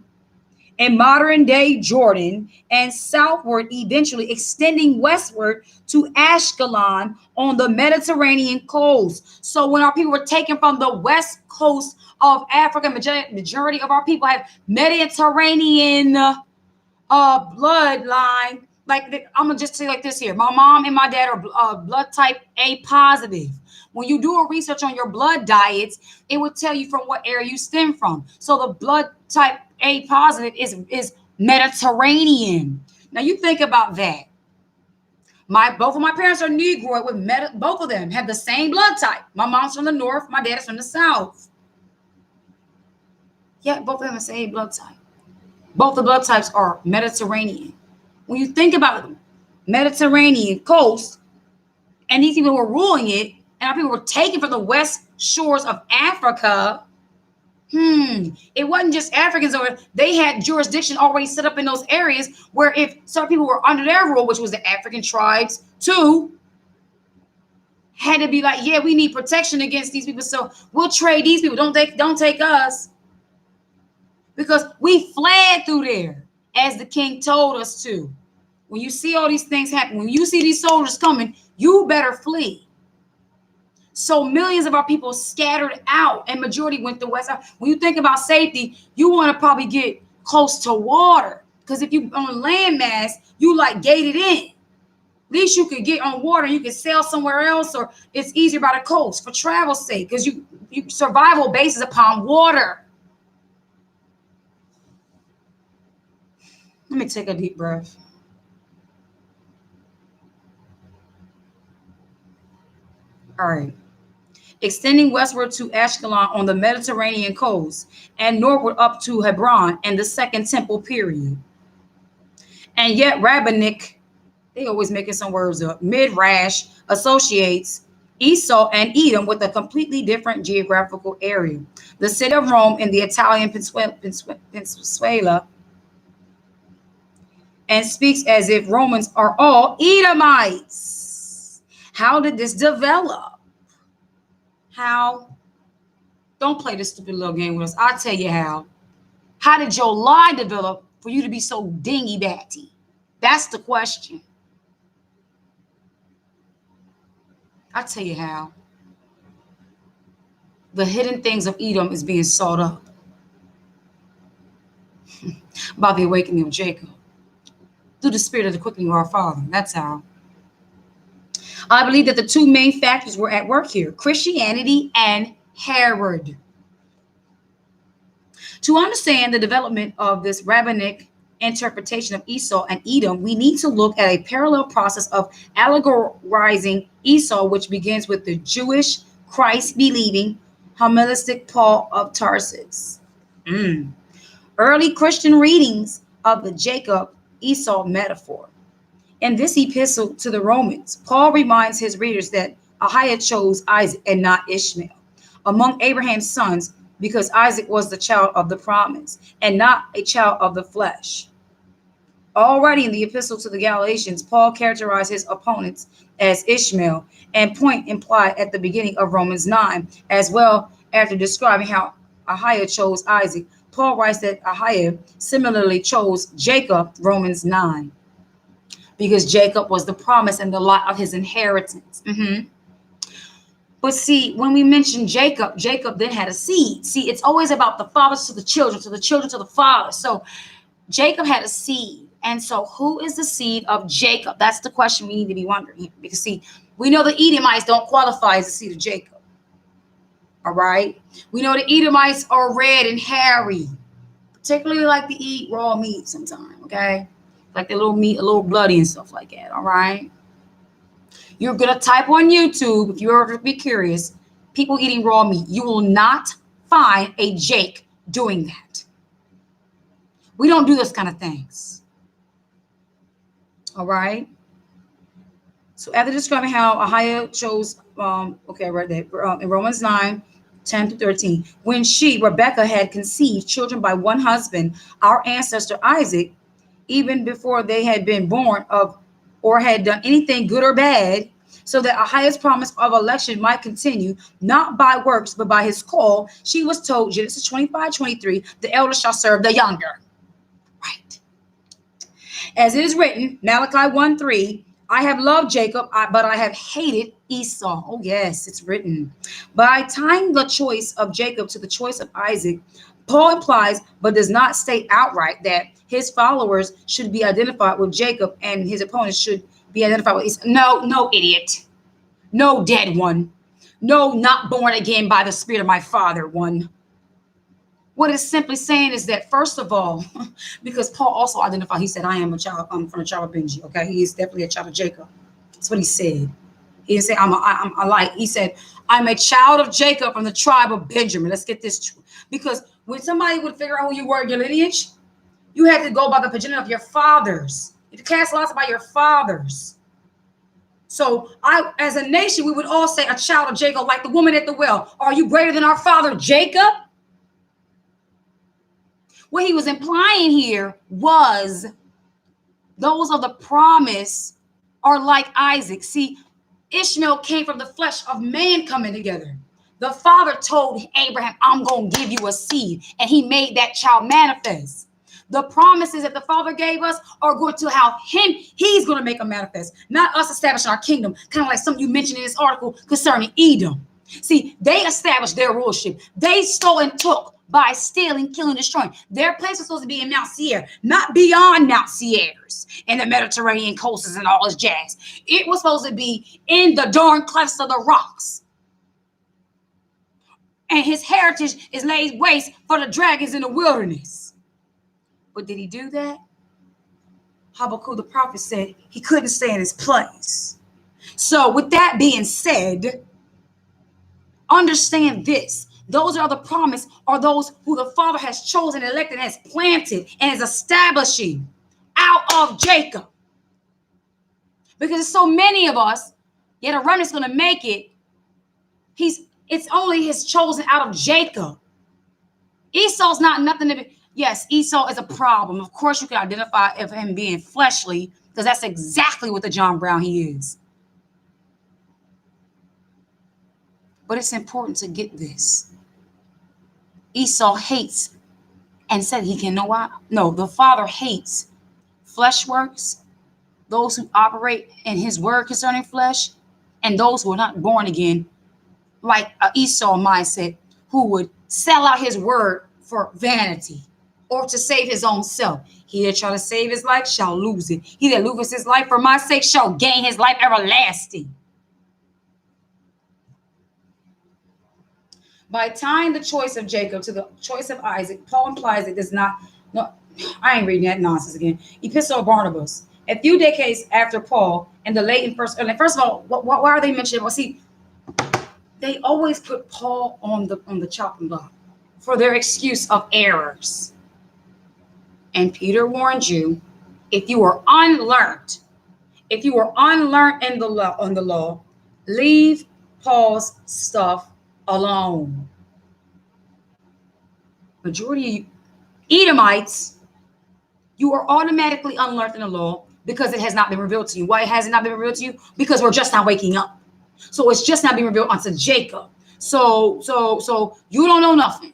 in modern day Jordan and southward, eventually extending westward to Ashkelon on the Mediterranean coast. So when our people were taken from the west coast of Africa, majority of our people have Mediterranean bloodline. Like I'm gonna just say like this here. My mom and my dad are blood type A positive. When you do a research on your blood diets, it will tell you from what area you stem from. So the blood type A positive is Mediterranean. Now you think about that. Both of my parents are Negroid with both of them have the same blood type. My mom's from the north, my dad is from the south. Yeah, both of them have the same blood type. Both the blood types are Mediterranean. When you think about the Mediterranean coast, and these people were ruling it, and our people were taken from the west shores of Africa, it wasn't just Africans over. They had jurisdiction already set up in those areas where if certain people were under their rule, which was the African tribes too, had to be like, yeah, we need protection against these people, so we'll trade these people. Don't take us, because we fled through there as the king told us to. When you see all these things happen, when you see these soldiers coming, you better flee. So millions of our people scattered out, and majority went to west. When you think about safety, you want to probably get close to water, because if you on landmass, you like gated in. At least you could get on water, you can sail somewhere else, or it's easier by the coast for travel's sake, because you survival bases upon water. Let me take a deep breath. All right. Extending westward to Ashkelon on the Mediterranean coast and northward up to Hebron and the Second Temple period. And yet rabbinic, they always making some words up, Midrash associates Esau and Edom with a completely different geographical area. The city of Rome in the Italian peninsula, and speaks as if Romans are all Edomites. How did this develop? How? Don't play this stupid little game with us. I'll tell you how. How did your lie develop for you to be so dingy-batty? That's the question. I'll tell you how. The hidden things of Edom is being sought up by the awakening of Jacob through the spirit of the quickening of our Father. That's how. I believe that the two main factors were at work here: Christianity and Herod. To understand the development of this rabbinic interpretation of Esau and Edom, we need to look at a parallel process of allegorizing Esau, which begins with the Jewish, Christ-believing, Hellenistic Paul of Tarsus. Early Christian readings of the Jacob-Esau metaphor. In this epistle to the Romans, Paul reminds his readers that Ahiah chose Isaac and not Ishmael among Abraham's sons, because Isaac was the child of the promise and not a child of the flesh. Already in the epistle to the Galatians, Paul characterized his opponents as Ishmael, and point implied at the beginning of Romans 9, as well. After describing how Ahiah chose Isaac, Paul writes that Ahiah similarly chose Jacob, Romans 9, because Jacob was the promise and the lot of his inheritance. But see, when we mention Jacob, Jacob then had a seed. See, it's always about the fathers to the children, to the children to the fathers. So Jacob had a seed. And so who is the seed of Jacob? That's the question we need to be wondering here. Because see, we know the Edomites don't qualify as the seed of Jacob. All right? We know the Edomites are red and hairy, particularly like to eat raw meat sometimes, okay? Like the little meat, a little bloody and stuff like that, all right? You're going to type on YouTube, if you're ever be curious, people eating raw meat. You will not find a Jake doing that. We don't do those kind of things. All right? So after describing how Ahiah chose, right there, in Romans 9, 10 to 13, when Rebecca, had conceived children by one husband, our ancestor Isaac, even before they had been born of or had done anything good or bad, so that Ahiah's promise of election might continue, not by works, but by his call, she was told, Genesis 25:23, the elder shall serve the younger. right. As it is written, Malachi 1:3, I have loved Jacob, but I have hated Esau. Oh, yes, it's written. By tying the choice of Jacob to the choice of Isaac, Paul implies, but does not state outright, that his followers should be identified with Jacob and his opponents should be identified with Esau. No, no, idiot. No, dead one. No, not born again by the spirit of my father one. What it's simply saying is that, first of all, because Paul also identified, he said, I am a child, I'm from the child of Benji. Okay. He is definitely a child of Jacob. That's what he said. He didn't say, he said, I'm a child of Jacob from the tribe of Benjamin. Let's get this true. Because when somebody would figure out who you were in your lineage, you had to go by the progeny of your fathers. You had to cast lots by your fathers. So as a nation, we would all say a child of Jacob, like the woman at the well. Are you greater than our father Jacob? What he was implying here was those of the promise are like Isaac. See, Ishmael came from the flesh of man coming together. The father told Abraham, I'm going to give you a seed, and he made that child manifest. The promises that the father gave us are going to how he's going to make them manifest, not us establishing our kingdom, kind of like something you mentioned in this article concerning Edom. See, they established their rulership. They stole and took by stealing, killing, destroying. Their place was supposed to be in Mount Seir, not beyond Mount Seir's in the Mediterranean coasts and all this jazz. It was supposed to be in the darn clefts of the rocks. And his heritage is laid waste for the dragons in the wilderness. But did he do that? Habakkuk the prophet said he couldn't stay in his place. So with that being said, understand this. Those are the promise, are those who the Father has chosen, elected, and has planted, and is establishing out of Jacob. Because there's so many of us, yet a remnant's going to make it. It's only his chosen out of Jacob. Esau's not nothing to be. Yes, Esau is a problem. Of course, you can identify of him being fleshly, because that's exactly what the John Brown he is. But it's important to get this. Esau hates and said he can know why. No, the Father hates flesh works, those who operate in his word concerning flesh, and those who are not born again, like an Esau mindset, who would sell out his word for vanity or to save his own self. He that shall to save his life shall lose it. He that loses his life for my sake shall gain his life everlasting. By tying the choice of Jacob to the choice of Isaac, Paul implies it does not. No, I ain't reading that nonsense again. Epistle of Barnabas. A few decades after Paul, in the late and first of all, why are they mentioned? Well, see, they always put Paul on the chopping block for their excuse of errors. And Peter warned you, if you are unlearned in the law, leave Paul's stuff alone. Majority of Edomites, you are automatically unlearned in the law because it has not been revealed to you. Why has it not been revealed to you? Because we're just not waking up. So it's just not being revealed unto Jacob. So you don't know nothing.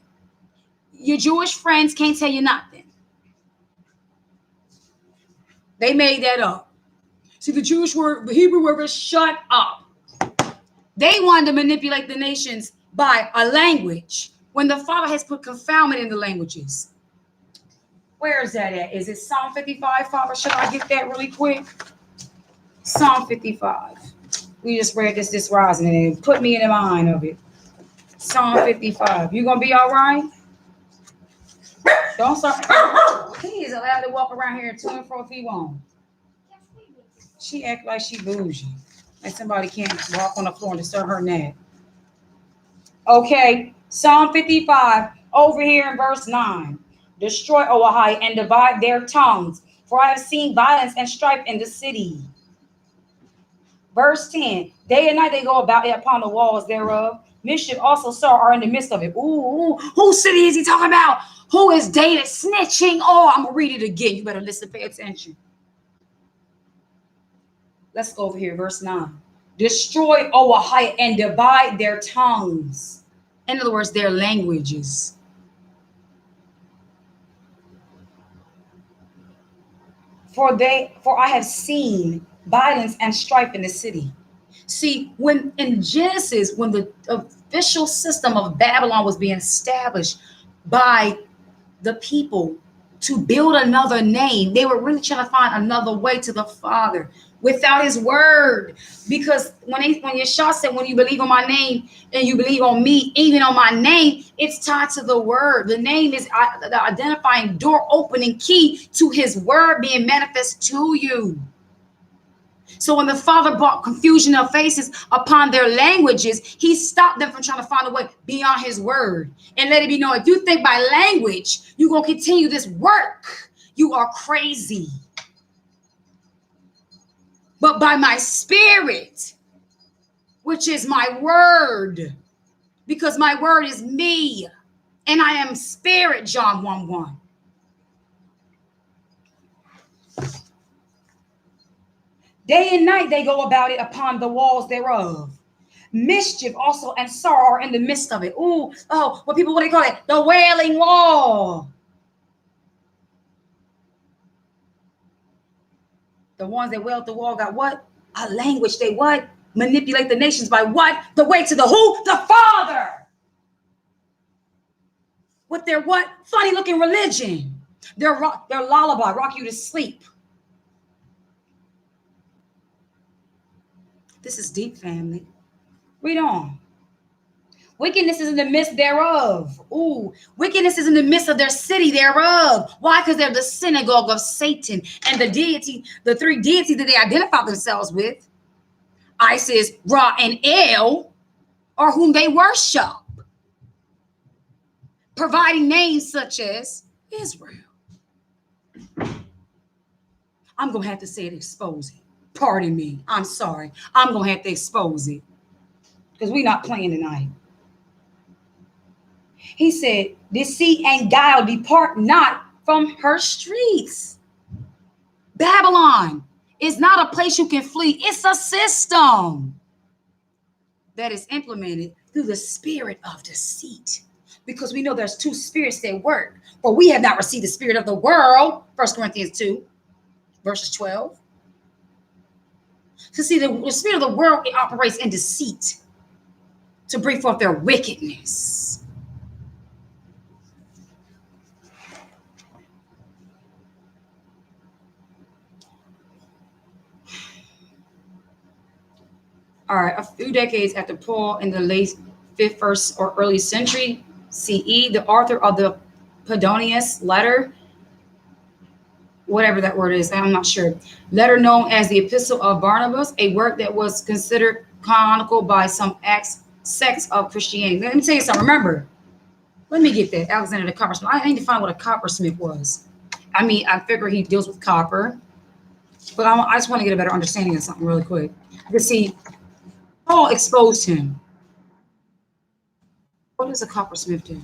Your Jewish friends can't tell you nothing. They made that up. See, the Hebrew word is shut up. They wanted to manipulate the nations by a language when the Father has put confoundment in the languages. Where is that at? Is it Psalm 55, Father? Should I get that really quick? Psalm 55. We just read this rising and it put me in the mind of it. Psalm 55. You gonna be all right? Don't start. He's allowed to walk around here to and fro if he won't. She act like she bougie. Like somebody can't walk on the floor and disturb her nap. Okay, Psalm 55, over here in verse 9. Destroy, O Ahai, and divide their tongues, for I have seen violence and strife in the city. Verse 10, day and night they go about it upon the walls thereof. Mischief also sorrow are in the midst of it. Ooh, whose city is he talking about? Who is David snitching? Oh, I'm going to read it again. You better listen, pay attention. Let's go over here, verse 9. Destroy, O Ahai, and divide their tongues. In other words, their languages. For I have seen violence and strife in the city. See, when in Genesis, when the official system of Babylon was being established by the people to build another name, they were really trying to find another way to the Father without his word. Because when Yeshua said, when you believe on my name and you believe on me, even on my name, it's tied to the word. The name is the identifying door opening key to his word being manifest to you. So when the Father brought confusion of faces upon their languages, he stopped them from trying to find a way beyond his word and let it be known. If you think by language, you're going to continue this work, you are crazy. But by my spirit, which is my word, because my word is me and I am spirit, John 1:1. Day and night they go about it upon the walls thereof. Mischief also and sorrow are in the midst of it. What do they call it? The wailing wall. The ones that wail at the wall got what? A language. They what? Manipulate the nations by what? The way to the who? The Father. With their what? Funny looking religion. Their lullaby, rock you to sleep. This is deep, family. Read on. Wickedness is in the midst thereof. Wickedness is in the midst of their city thereof. Why? Because they're the synagogue of Satan. And the deity, the three deities that they identify themselves with, Isis, Ra, and El, are whom they worship. Providing names such as Israel. I'm going to have to say it, expose it. Pardon me. I'm sorry. I'm going to have to expose it. Because we're not playing tonight. He said, deceit and guile depart not from her streets. Babylon is not a place you can flee. It's a system that is implemented through the spirit of deceit. Because we know there's two spirits that work. For we have not received the spirit of the world. 1 Corinthians 2, verses 12. To see the spirit of the world, it operates in deceit to bring forth their wickedness. All right, a few decades after Paul in the late 5th, 1st, or early century CE, the author of the Pedonius letter, whatever that word is, I'm not sure, letter known as the Epistle of Barnabas, a work that was considered canonical by some sects of Christianity. Let me tell you something. Remember, let me get that. Alexander the Coppersmith. I need to find what a coppersmith was. I mean, I figure he deals with copper, but I just want to get a better understanding of something really quick. Because see, Paul exposed him. What does a coppersmith do?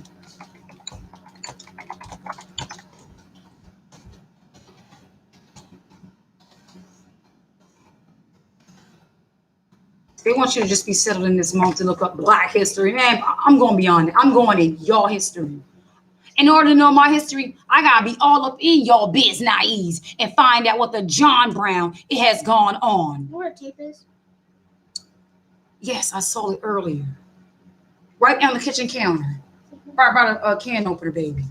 They want you to just be settled in this moment to look up Black history. Man, I'm going beyond it. I'm going in your history. In order to know my history, I got to be all up in your business and find out what the John Brown it has gone on. You know what a tape is? Yes, I saw it earlier. Right on the kitchen counter. Right by a can opener, baby.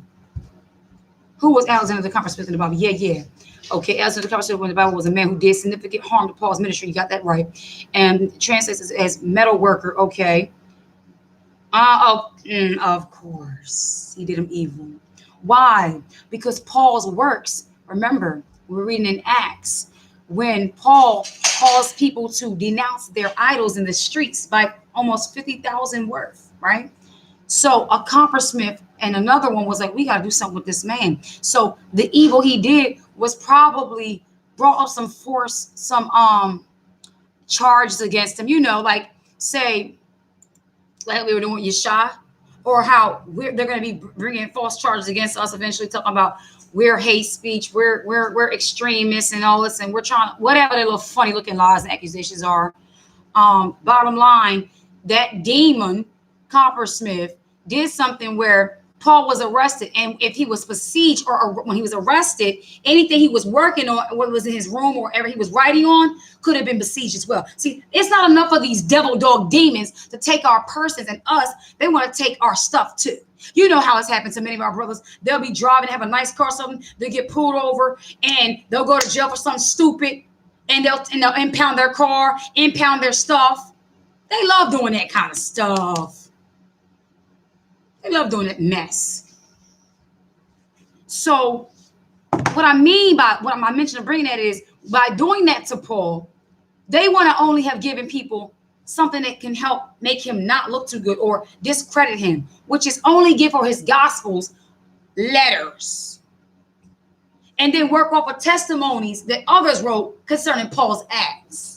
Who was Alexander the Coppersmith in the Bible? Yeah. Okay, Alexander the Coppersmith in the Bible was a man who did significant harm to Paul's ministry. You got that right. And translates as metal worker. Okay. Of course. He did him evil. Why? Because Paul's works, remember, we're reading in Acts, when Paul calls people to denounce their idols in the streets by almost 50,000 worth, right? So a coppersmith and another one was like, we got to do something with this man. So the evil he did was probably brought up some force, some charges against him, like say, like we were doing Yeshua, or how they're going to be bringing false charges against us eventually, talking about we're hate speech, we're extremists and all this, and we're trying, whatever their little funny looking lies and accusations are. Bottom line, that demon coppersmith did something where Paul was arrested, and if he was besieged or when he was arrested, anything he was working on, what was in his room or whatever he was writing on, could have been besieged as well. See, it's not enough of these devil dog demons to take our persons and us. They want to take our stuff too. You know how it's happened to many of our brothers. They'll be driving, have a nice car, something, they get pulled over, and they'll go to jail for something stupid, and they'll impound their car, impound their stuff. They love doing that kind of stuff. They love doing that mess. So what I mean by what I mentioned bringing that is, by doing that to Paul, they want to only have given people something that can help make him not look too good or discredit him, which is only give for his gospels letters, and then work off of testimonies that others wrote concerning Paul's acts.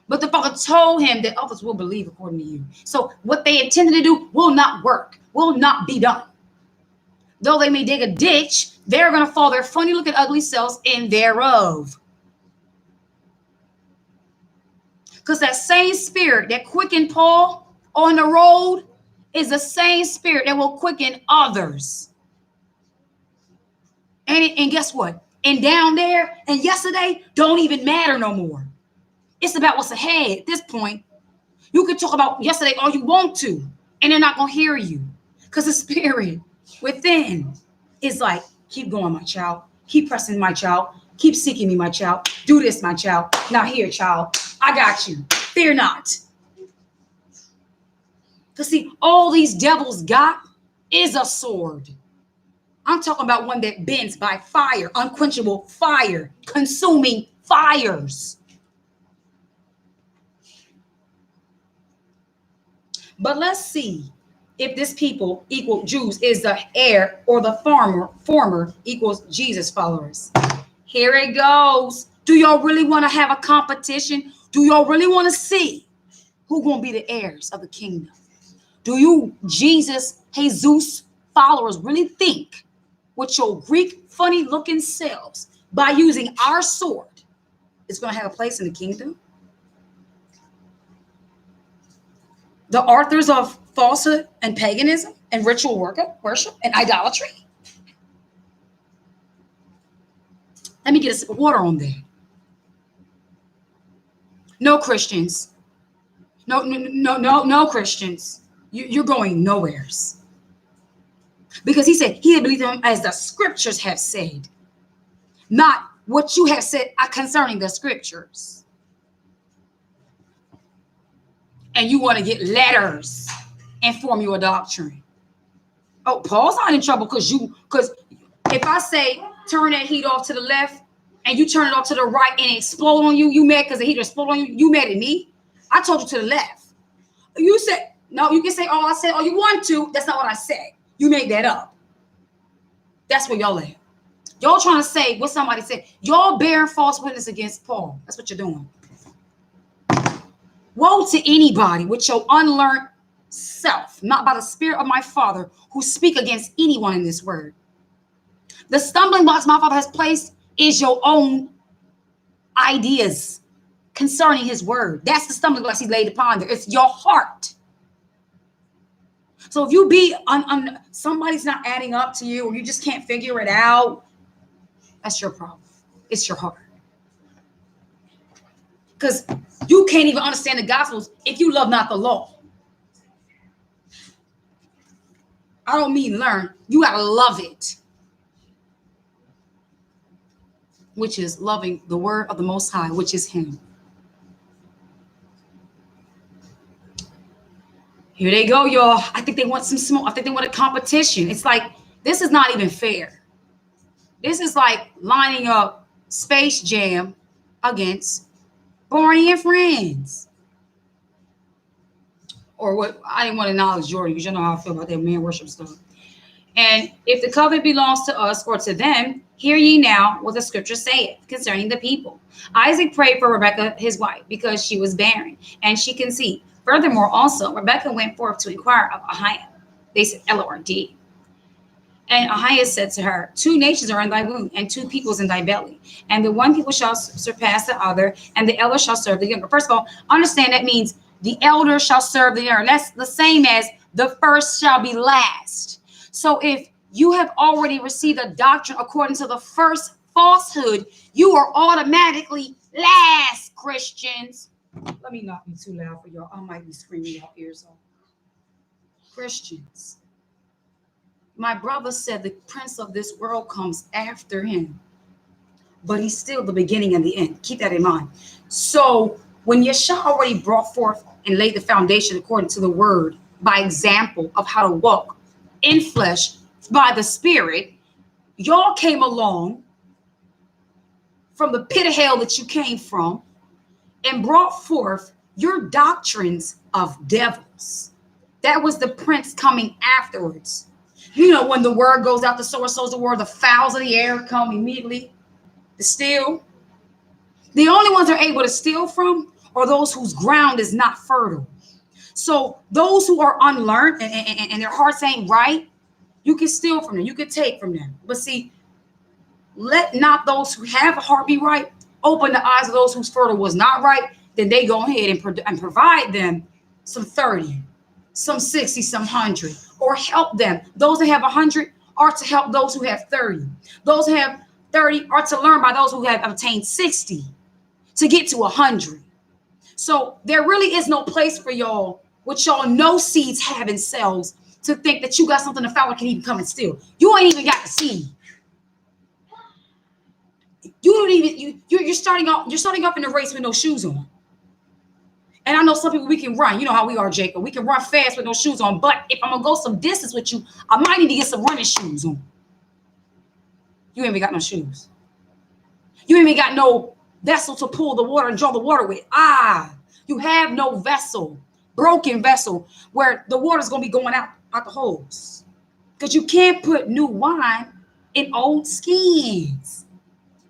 But the Father told him that others will believe according to you. So what they intended to do will not work, will not be done. Though they may dig a ditch, they're going to fall their funny looking ugly selves in thereof. Because that same spirit that quickened Paul on the road is the same spirit that will quicken others. And guess what? And down there and yesterday don't even matter no more. It's about what's ahead at this point. You can talk about yesterday all you want to, and they're not going to hear you. Because the spirit within is like, keep going, my child. Keep pressing, my child. Keep seeking me, my child. Do this, my child. Now here, child. I got you. Fear not. Because see, all these devils got is a sword. I'm talking about one that bends by fire, unquenchable fire, consuming fires. But let's see if this people equal Jews is the heir, or the former equals Jesus followers. Here it goes. Do y'all really want to have a competition? Do y'all really want to see who gonna be the heirs of the kingdom? Do you Jesus followers really think with your Greek funny looking selves by using our sword is going to have a place in the kingdom? The authors of falsehood and paganism and ritual worship and idolatry. Let me get a sip of water on there. No Christians. No Christians. You're going nowheres. Because he said he believed him as the scriptures have said, not what you have said concerning the scriptures. And you want to get letters and form your doctrine. Oh, Paul's not in trouble because if I say turn that heat off to the left and you turn it off to the right and it explode on you, you mad because the heat explode on you, you mad at me? I told you to the left. You said, no, you can say, oh, I said, oh, you want to. That's not what I said. You made that up. That's where y'all at. Y'all trying to say what somebody said. Y'all bearing false witness against Paul. That's what you're doing. Woe to anybody with your unlearned self, not by the spirit of my Father, who speak against anyone in this word. The stumbling blocks my Father has placed is your own ideas concerning his word. That's the stumbling blocks he laid upon there. It's your heart. So if you be somebody's not adding up to you, or you just can't figure it out, that's your problem. It's your heart. Because you can't even understand the Gospels if you love not the law. I don't mean learn. You got to love it. Which is loving the word of the Most High, which is him. Here they go, y'all. I think they want some smoke. I think they want a competition. It's like, this is not even fair. This is like lining up Space Jam against Barney and Friends. Or what, I didn't want to acknowledge Jordan because you know how I feel about that man worship stuff. And if the covenant belongs to us or to them, hear ye now what the scripture saith concerning the people. Isaac prayed for Rebekah, his wife, because she was barren, and she conceived. Furthermore, also, Rebekah went forth to inquire of Ahiah. They said, L-O-R-D. And Ahiah said to her, 2 nations are in thy womb, and 2 peoples in thy belly. And the one people shall surpass the other, and the elder shall serve the younger. First of all, understand that means the elder shall serve the younger. That's the same as the first shall be last. So if you have already received a doctrine according to the first falsehood, you are automatically last, Christians. Let me not be too loud for y'all. I might be screaming y'all ears off. Christians. My brother said the prince of this world comes after him, but he's still the beginning and the end. Keep that in mind. So when Yeshua already brought forth and laid the foundation according to the word by example of how to walk in flesh by the spirit, y'all came along from the pit of hell that you came from and brought forth your doctrines of devils. That was the prince coming afterwards. You know, when the word goes out, the sower sows the word, the fowls of the air come immediately to steal. The only ones that are able to steal from are those whose ground is not fertile. So those who are unlearned and their hearts ain't right, you can steal from them. You can take from them. But see, let not those who have a heart be right. Open the eyes of those whose fertile was not right. Then they go ahead and provide them some 30, some 60, some 100, or help them. Those that have 100 are to help those who have 30. Those who have 30 are to learn by those who have obtained 60 to get to 100. So there really is no place for y'all, which y'all know seeds have in cells, to think that you got something the fowler can even come and steal. You ain't even got the seed. You don't even you're starting off in the race with no shoes on. And I know some people, we can run. You know how we are, Jacob. We can run fast with no shoes on. But if I'm gonna go some distance with you, I might need to get some running shoes on. You ain't even got no shoes. You ain't even got no vessel to pull the water and draw the water with. You have no vessel, broken vessel, where the water's gonna be going out the holes. Because you can't put new wine in old skins.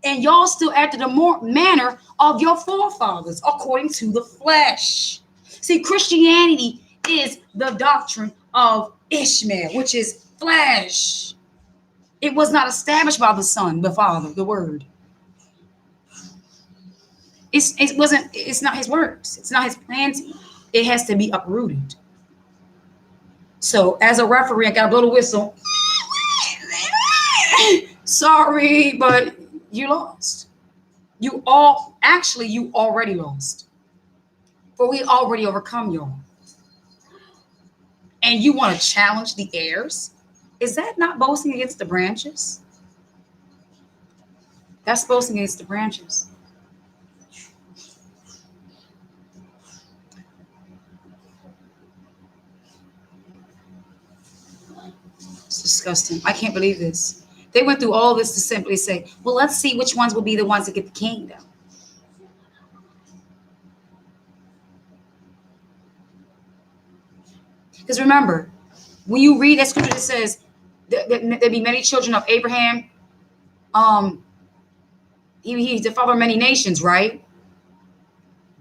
And y'all still after the manner of your forefathers, according to the flesh. See, Christianity is the doctrine of Ishmael, which is flesh. It was not established by the Son, the Father, the Word. It's not his works. It's not his plans. It has to be uprooted. So as a referee, I got to blow the whistle. Sorry, but you lost. You already lost. For we already overcome y'all. And you want to challenge the heirs? Is that not boasting against the branches? That's boasting against the branches. It's disgusting. I can't believe this. They went through all this to simply say, well, let's see which ones will be the ones that get the kingdom. Because remember, when you read that scripture that says there be many children of Abraham, he's the father of many nations, right?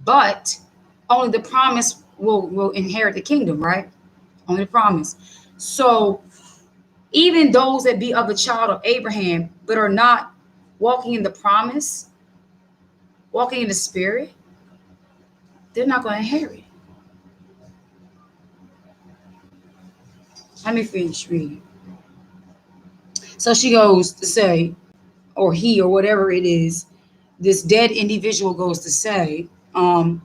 But only the promise will inherit the kingdom, right? Only the promise. So even those that be of the child of Abraham, but are not walking in the promise, walking in the spirit, they're not going to inherit. Let me finish reading. So she goes to say, or he, or whatever it is, this dead individual goes to say, in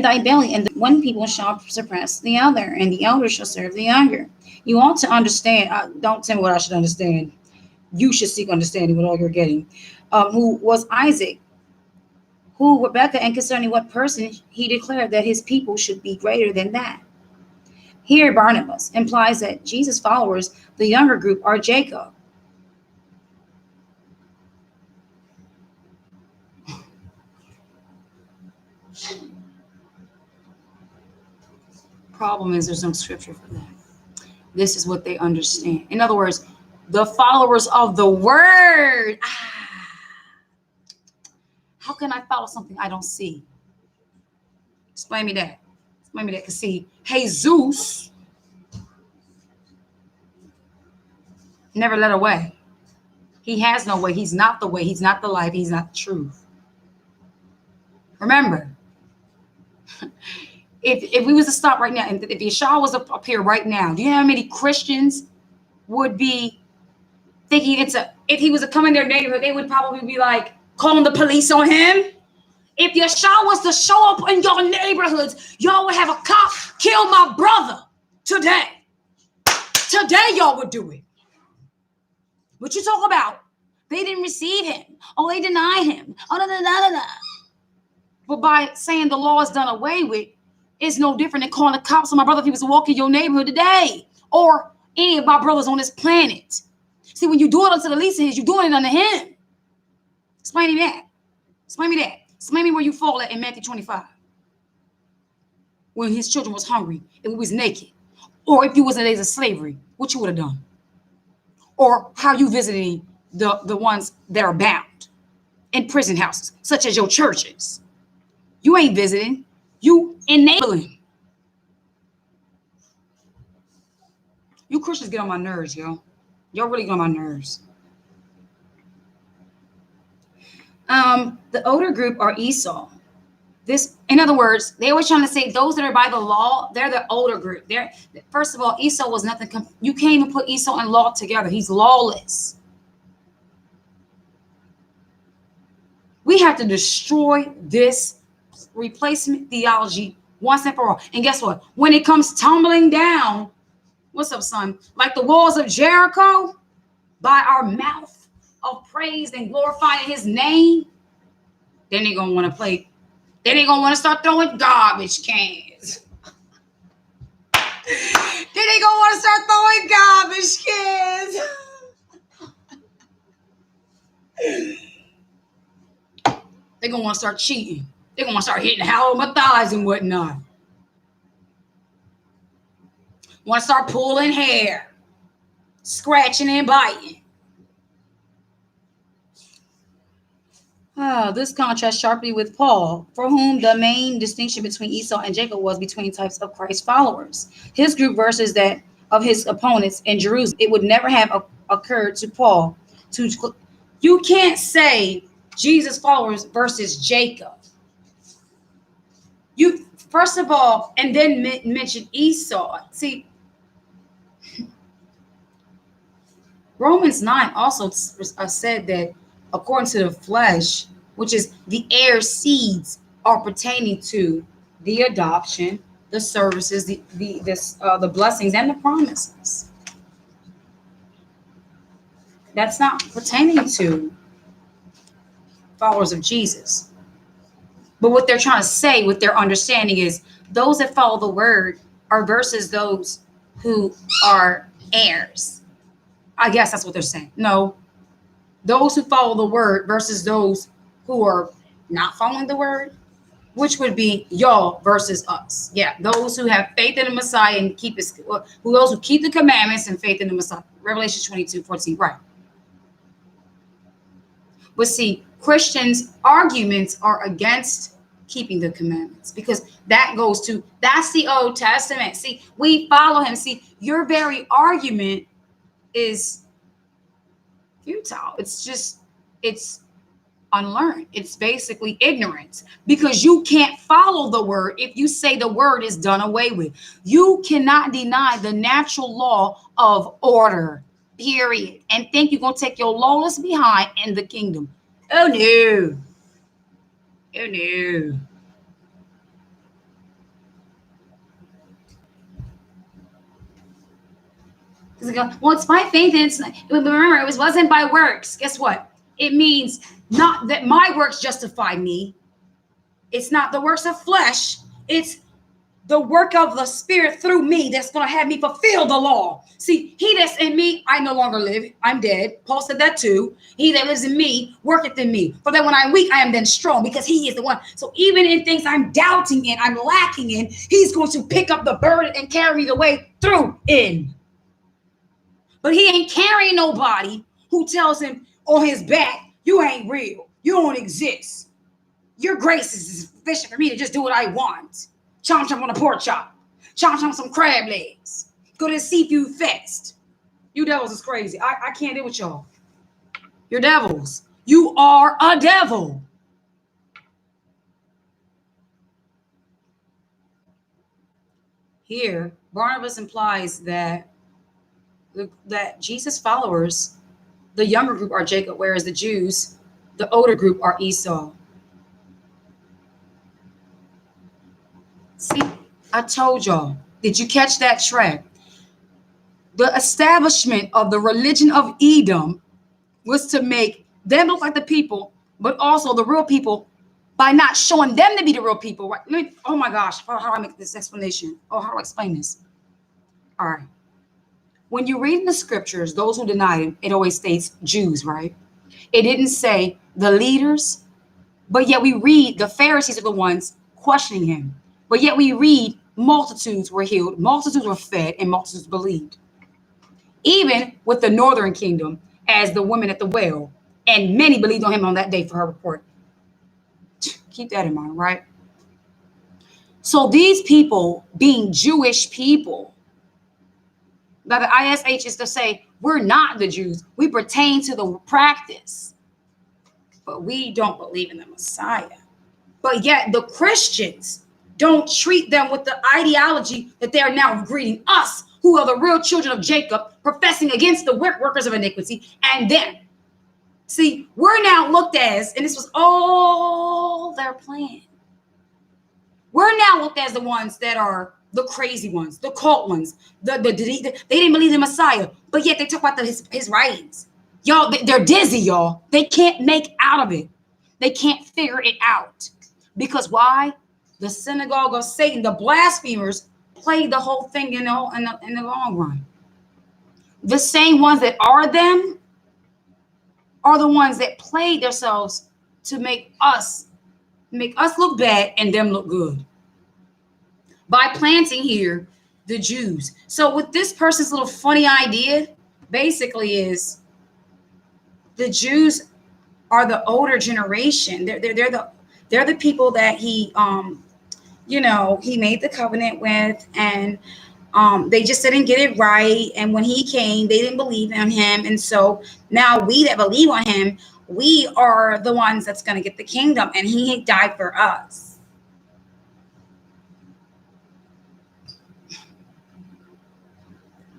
thy belly, and one people shall suppress the other, and the elder shall serve the younger. You ought to understand. Don't tell me what I should understand. You should seek understanding with all you're getting. Who was Isaac? Who Rebekah, and concerning what person he declared that his people should be greater than that. Here, Barnabas implies that Jesus' followers, the younger group, are Jacob. Problem is, there's no scripture for that. This is what they understand. In other words, the followers of the word. How can I follow something I don't see? Explain me that. Explain me that. Because see, Jesus never led away. He has no way. He's not the way. He's not the life. He's not the truth. Remember, if we was to stop right now, and if Yeshua was up here right now, do you know how many Christians would be thinking if he was to come in their neighborhood, they would probably be like calling the police on him? If Yeshua was to show up in your neighborhoods, y'all would have a cop kill my brother today. Today y'all would do it. What you talk about? They didn't receive him. Oh, they denied him. Oh, da, da, da, da, da. But by saying the law is done away with, it's no different than calling the cops on my brother if he was walking your neighborhood today, or any of my brothers on this planet. See, when you do it unto the least of his, you're doing it unto him. Explain me that. Explain me that. Explain me where you fall at in Matthew 25. When his children was hungry and we was naked. Or if you was in the days of slavery, what you would have done. Or how you visiting the ones that are bound in prison houses, such as your churches. You ain't visiting. You enabling. You Christians get on my nerves, yo. Y'all really get on my nerves. The older group are Esau. This, in other words, they always trying to say those that are by the law, they're the older group. They're, first of all, Esau was nothing. You can't even put Esau and law together. He's lawless. We have to destroy this replacement theology once and for all. And guess what? When it comes tumbling down, what's up, son? Like the walls of Jericho, by our mouth of praise and glorifying his name, then they're going to want to play. Then they're going to want to start throwing garbage cans. Then they're going to want to start throwing garbage cans. They're going to want to start cheating. They're going to start hitting hollow my thighs and whatnot. Want to start pulling hair, scratching and biting. This contrasts sharply with Paul, for whom the main distinction between Esau and Jacob was between types of Christ followers. His group versus that of his opponents in Jerusalem. It would never have occurred to Paul you can't say Jesus followers versus Jacob. You first of all, and then mention Esau. See, Romans 9 also said that according to the flesh, which is the heir seeds, are pertaining to the adoption, the services, the blessings, and the promises. That's not pertaining to followers of Jesus. But what they're trying to say with their understanding is those that follow the word are versus those who are heirs. I guess that's what they're saying. No, those who follow the word versus those who are not following the word, which would be y'all versus us. Yeah, those who have faith in the Messiah and those who keep the commandments and faith in the Messiah. Revelation 22:14, right. But see, Christians' arguments are against keeping the commandments because that's the Old Testament. See, we follow him. See, your very argument is futile. It's unlearned. It's basically ignorance because you can't follow the word if you say the word is done away with. You cannot deny the natural law of order, period, and think you're going to take your lawless behind in the kingdom. Oh no. Oh no. Well, it's by faith, and remember, it wasn't by works. Guess what? It means not that my works justify me. It's not the works of flesh. It's the work of the Spirit through me that's going to have me fulfill the law. See, he that's in me, I no longer live. I'm dead. Paul said that too. He that lives in me worketh in me. For that when I'm weak, I am then strong because he is the one. So even in things I'm doubting in, I'm lacking in, he's going to pick up the burden and carry me the way through in. But he ain't carrying nobody who tells him on his back, you ain't real. You don't exist. Your grace is sufficient for me to just do what I want. Chomp chomp on a pork chop. Chomp chomp some crab legs. Go to the seafood fest. You devils is crazy. I can't deal with y'all. You're devils. You are a devil. Here, Barnabas implies that Jesus' followers, the younger group, are Jacob, whereas the Jews, the older group, are Esau. See, I told y'all. Did you catch that track? The establishment of the religion of Edom was to make them look like the people, but also the real people by not showing them to be the real people. Right? Oh my gosh, how do I make this explanation? Oh, how do I explain this? All right. When you read in the scriptures, those who deny him, it always states Jews, right? It didn't say the leaders, but yet we read the Pharisees are the ones questioning him. But yet we read multitudes were healed, multitudes were fed, and multitudes believed. Even with the northern kingdom, as the woman at the well, and many believed on him on that day for her report. Keep that in mind, right? So these people, being Jewish people, that the ISH is to say, we're not the Jews. We pertain to the practice, but we don't believe in the Messiah. But yet the Christians don't treat them with the ideology that they are now greeting us, who are the real children of Jacob, professing against the workers of iniquity, and them. See, we're now looked as, and this was all their plan. We're now looked as the ones that are the crazy ones, the cult ones. They didn't believe in Messiah, but yet they talk about his writings. Y'all, they're dizzy, y'all. They can't make out of it. They can't figure it out. Because why? The synagogue of Satan, the blasphemers, played the whole thing in the long run. The same ones that are them are the ones that played themselves to make us look bad and them look good. By planting here the Jews. So with this person's little funny idea, basically is the Jews are the older generation. They're the people that he he made the covenant with, and they just didn't get it right. And when he came, they didn't believe in him. And so now we that believe on him, we are the ones that's going to get the kingdom. And he died for us.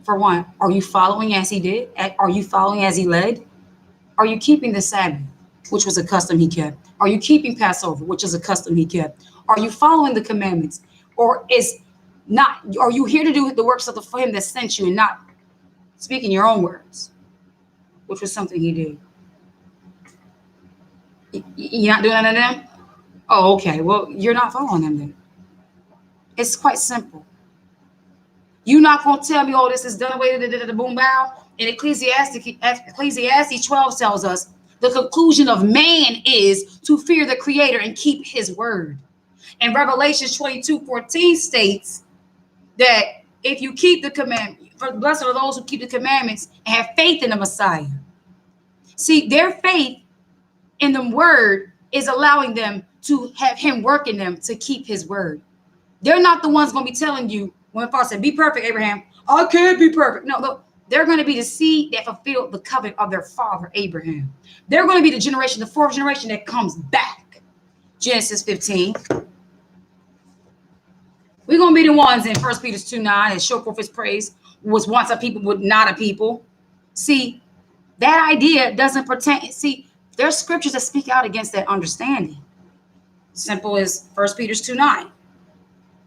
For one, are you following as he did? Are you following as he led? Are you keeping the Sabbath, which was a custom he kept? Are you keeping Passover, which is a custom he kept? Are you following the commandments? Or are you here to do the works of him that sent you and not speaking your own words, which was something he did? You're not doing none of them? Oh, okay. Well, you're not following them then. It's quite simple. You're not going to tell me, oh, this is done away, the boom bow. In Ecclesiastes 12 tells us the conclusion of man is to fear the Creator and keep his word. And Revelation 22:14 states that if you keep the commandment, for blessed are those who keep the commandments and have faith in the Messiah. See, their faith in the word is allowing them to have him work in them to keep his word. They're not the ones going to be telling you, when Father said, be perfect, Abraham. I can't be perfect. No, look, they're going to be the seed that fulfilled the covenant of their father, Abraham. They're going to be the generation, the fourth generation that comes back. Genesis 15. We're going to be the ones in 1 Peter 2:9 that show forth his praise, was once a people, but not a people. See, that idea doesn't pertain. See, there's scriptures that speak out against that understanding. Simple as 1 Peter 2:9.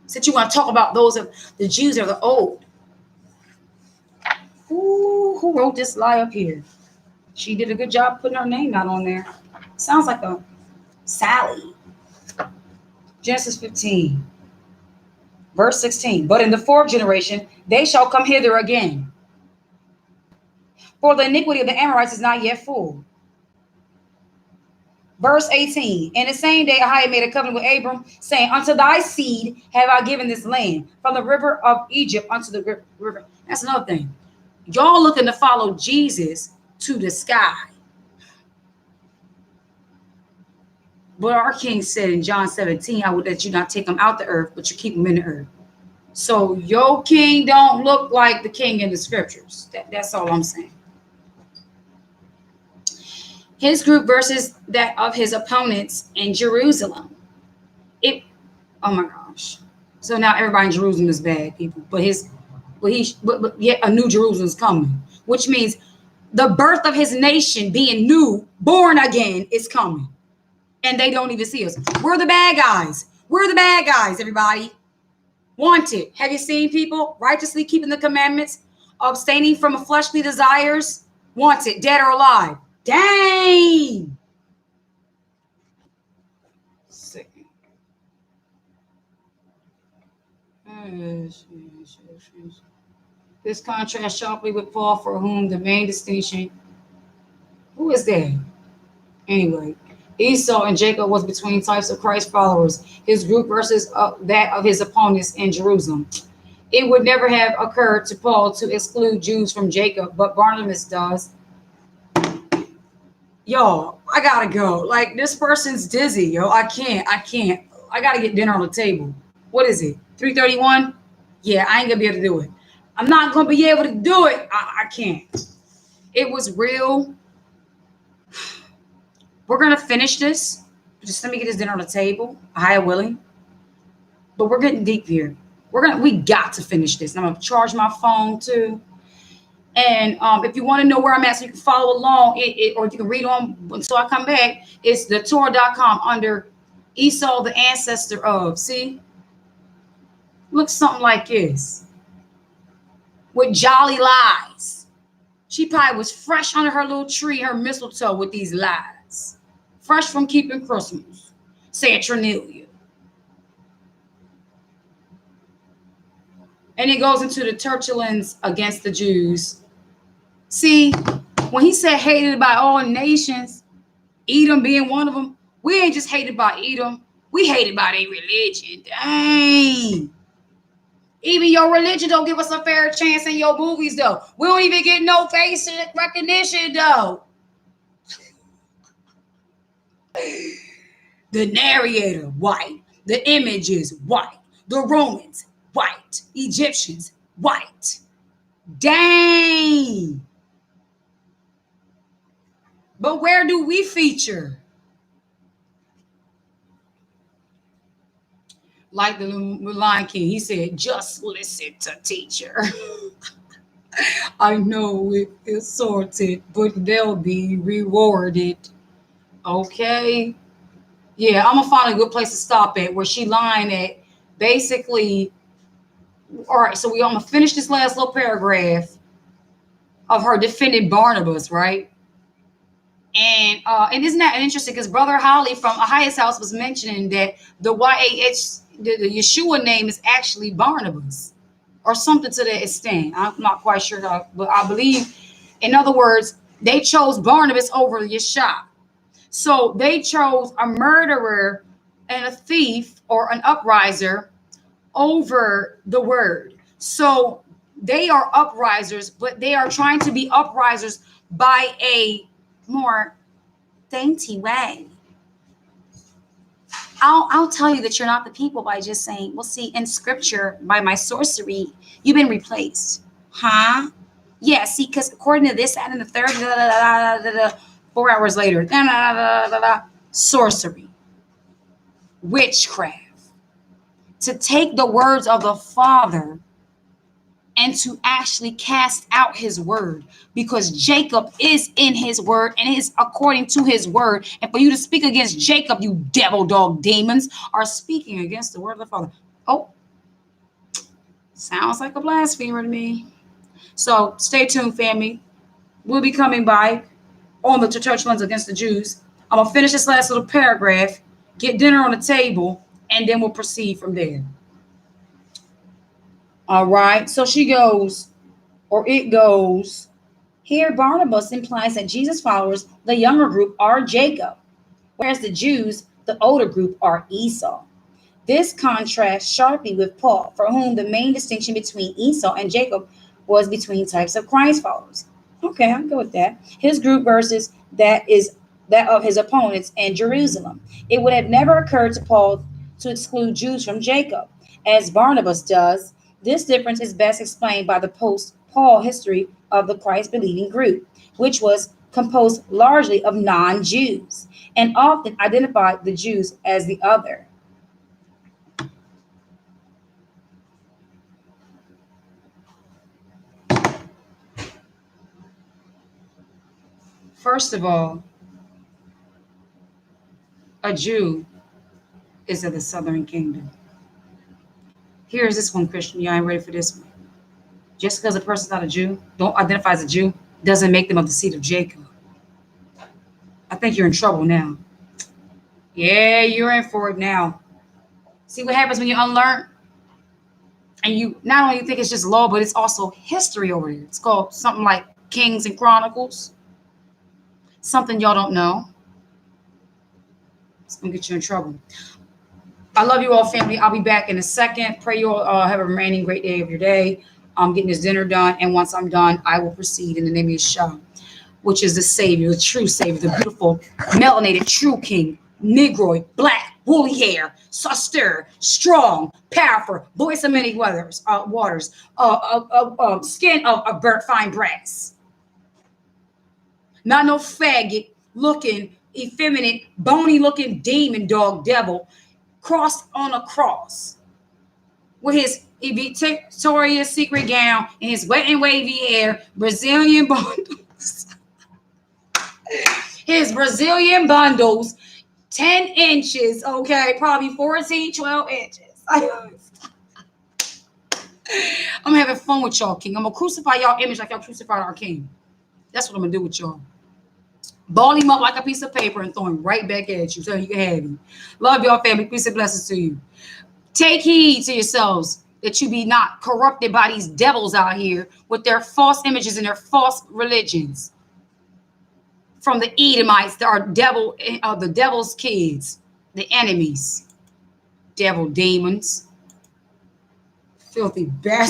Since you want to talk about those of the Jews are the old. Ooh, who wrote this lie up here? She did a good job putting her name out on there. Sounds like a Sally. Genesis 15, verse 16. But in the fourth generation, they shall come hither again. For the iniquity of the Amorites is not yet full. Verse 18, in the same day I made a covenant with Abram, saying, unto thy seed have I given this land, from the river of Egypt unto the river. That's another thing. Y'all looking to follow Jesus to the sky. But our King said in John 17, I would let you not take them out the earth, but you keep them in the earth. So your king don't look like the king in the scriptures. That's all I'm saying. His group versus that of his opponents in Jerusalem. Oh my gosh. So now everybody in Jerusalem is bad people. But yet a new Jerusalem is coming, which means the birth of his nation being new, born again, is coming. And they don't even see us. We're the bad guys. We're the bad guys, everybody. Wanted. Have you seen people righteously keeping the commandments, abstaining from fleshly desires? Wanted, dead or alive. Dang. Sick. This contrasts sharply with Paul, for whom the main distinction. Who is that? Anyway, Esau and Jacob was between types of Christ followers, his group versus that of his opponents in Jerusalem. It would never have occurred to Paul to exclude Jews from Jacob, but Barnabas does. Yo, I gotta go. Like, this person's dizzy, yo. I can't. I gotta get dinner on the table. What is it? 3:31? Yeah, I ain't gonna be able to do it. I'm not gonna be able to do it. I can't. It was real. We're gonna finish this. Just let me get this dinner on the table. I am willing. But we're getting deep here. We got to finish this. I'm gonna charge my phone too. And if you want to know where I'm at, so you can follow along, or if you can read on until I come back, it's thetorah.com under Esau, the ancestor of. See? Looks something like this. With jolly lies. She probably was fresh under her little tree, her mistletoe with these lies. Fresh from keeping Christmas. Saturnalia. And it goes into the Tertulians against the Jews. See, when he said hated by all nations, Edom being one of them, we ain't just hated by Edom. We hated by their religion. Dang. Even your religion don't give us a fair chance in your movies, though. We don't even get no face recognition, though. The narrator, white. The images, white. The Romans, white. Egyptians, white. Dang. But where do we feature? Like the Lion King, he said, just listen to teacher. I know it is sorted, but they'll be rewarded. Okay. Yeah, I'm gonna find a good place to stop at where she lying at. Basically, all right, so I'm gonna finish this last little paragraph of her defending Barnabas, right? And isn't that interesting? Because Brother Holly from Ahia's house was mentioning that the YAH, the Yeshua name is actually Barnabas, or something to that extent. I'm not quite sure how, but I believe, in other words, they chose Barnabas over Yeshua. So they chose a murderer and a thief or an upriser over the word. So they are uprisers, but they are trying to be uprisers by a more dainty way. I'll tell you that you're not the people by just saying, well, see, in scripture, by my sorcery, you've been replaced. Huh? Yeah, see, because according to this, that, and the third, 4 hours later, sorcery, witchcraft. To take the words of the Father and to actually cast out his word, because Jacob is in his word and is according to his word. And for you to speak against Jacob, you devil dog demons, are speaking against the word of the Father. Oh, sounds like a blasphemer to me. So stay tuned, family. We'll be coming by on the Tertulians against the Jews. I'm going to finish this last little paragraph, get dinner on the table, and then we'll proceed from there. All right. So she goes, or it goes, here Barnabas implies that Jesus' followers, the younger group, are Jacob, whereas the Jews, the older group, are Esau. This contrasts sharply with Paul, for whom the main distinction between Esau and Jacob was between types of Christ followers. Okay, I'm good with that. His group versus that of his opponents in Jerusalem. It would have never occurred to Paul to exclude Jews from Jacob, as Barnabas does. This difference is best explained by the post-Paul history of the Christ-believing group, which was composed largely of non-Jews and often identified the Jews as the other. First of all, a Jew is of the southern kingdom. Here's this one, Christian. You ain't ready for this one. Just because a person's not a Jew, don't identify as a Jew, doesn't make them of the seed of Jacob. I think you're in trouble now. Yeah, you're in for it now. See what happens when you unlearn? And you not only think it's just law, but it's also history over there. It's called something like Kings and Chronicles. Something y'all don't know. It's gonna get you in trouble. I love you all, family. I'll be back in a second. Pray you all have a remaining great day of your day. I'm getting this dinner done, and once I'm done, I will proceed in the name of Yeshua, which is the Savior, the true Savior, the beautiful, melanated, true King, Negroid, black, woolly hair, austere, strong, powerful, voice of many waters, skin of burnt fine brass. Not no faggot looking, effeminate, bony looking demon dog devil crossed on a cross with his Victoria's Secret gown and his wet and wavy hair, Brazilian bundles. His Brazilian bundles, 10 inches, okay, probably 14, 12 inches. I'm having fun with y'all, King. I'm going to crucify y'all image like y'all crucified our King. That's what I'm going to do with y'all. Ball him up like a piece of paper and throw him right back at you so you can have him. Love y'all, family. Peace and blessings to you. Take heed to yourselves that you be not corrupted by these devils out here with their false images and their false religions. From the Edomites, that are the devil's kids, the enemies, devil demons, filthy bastards.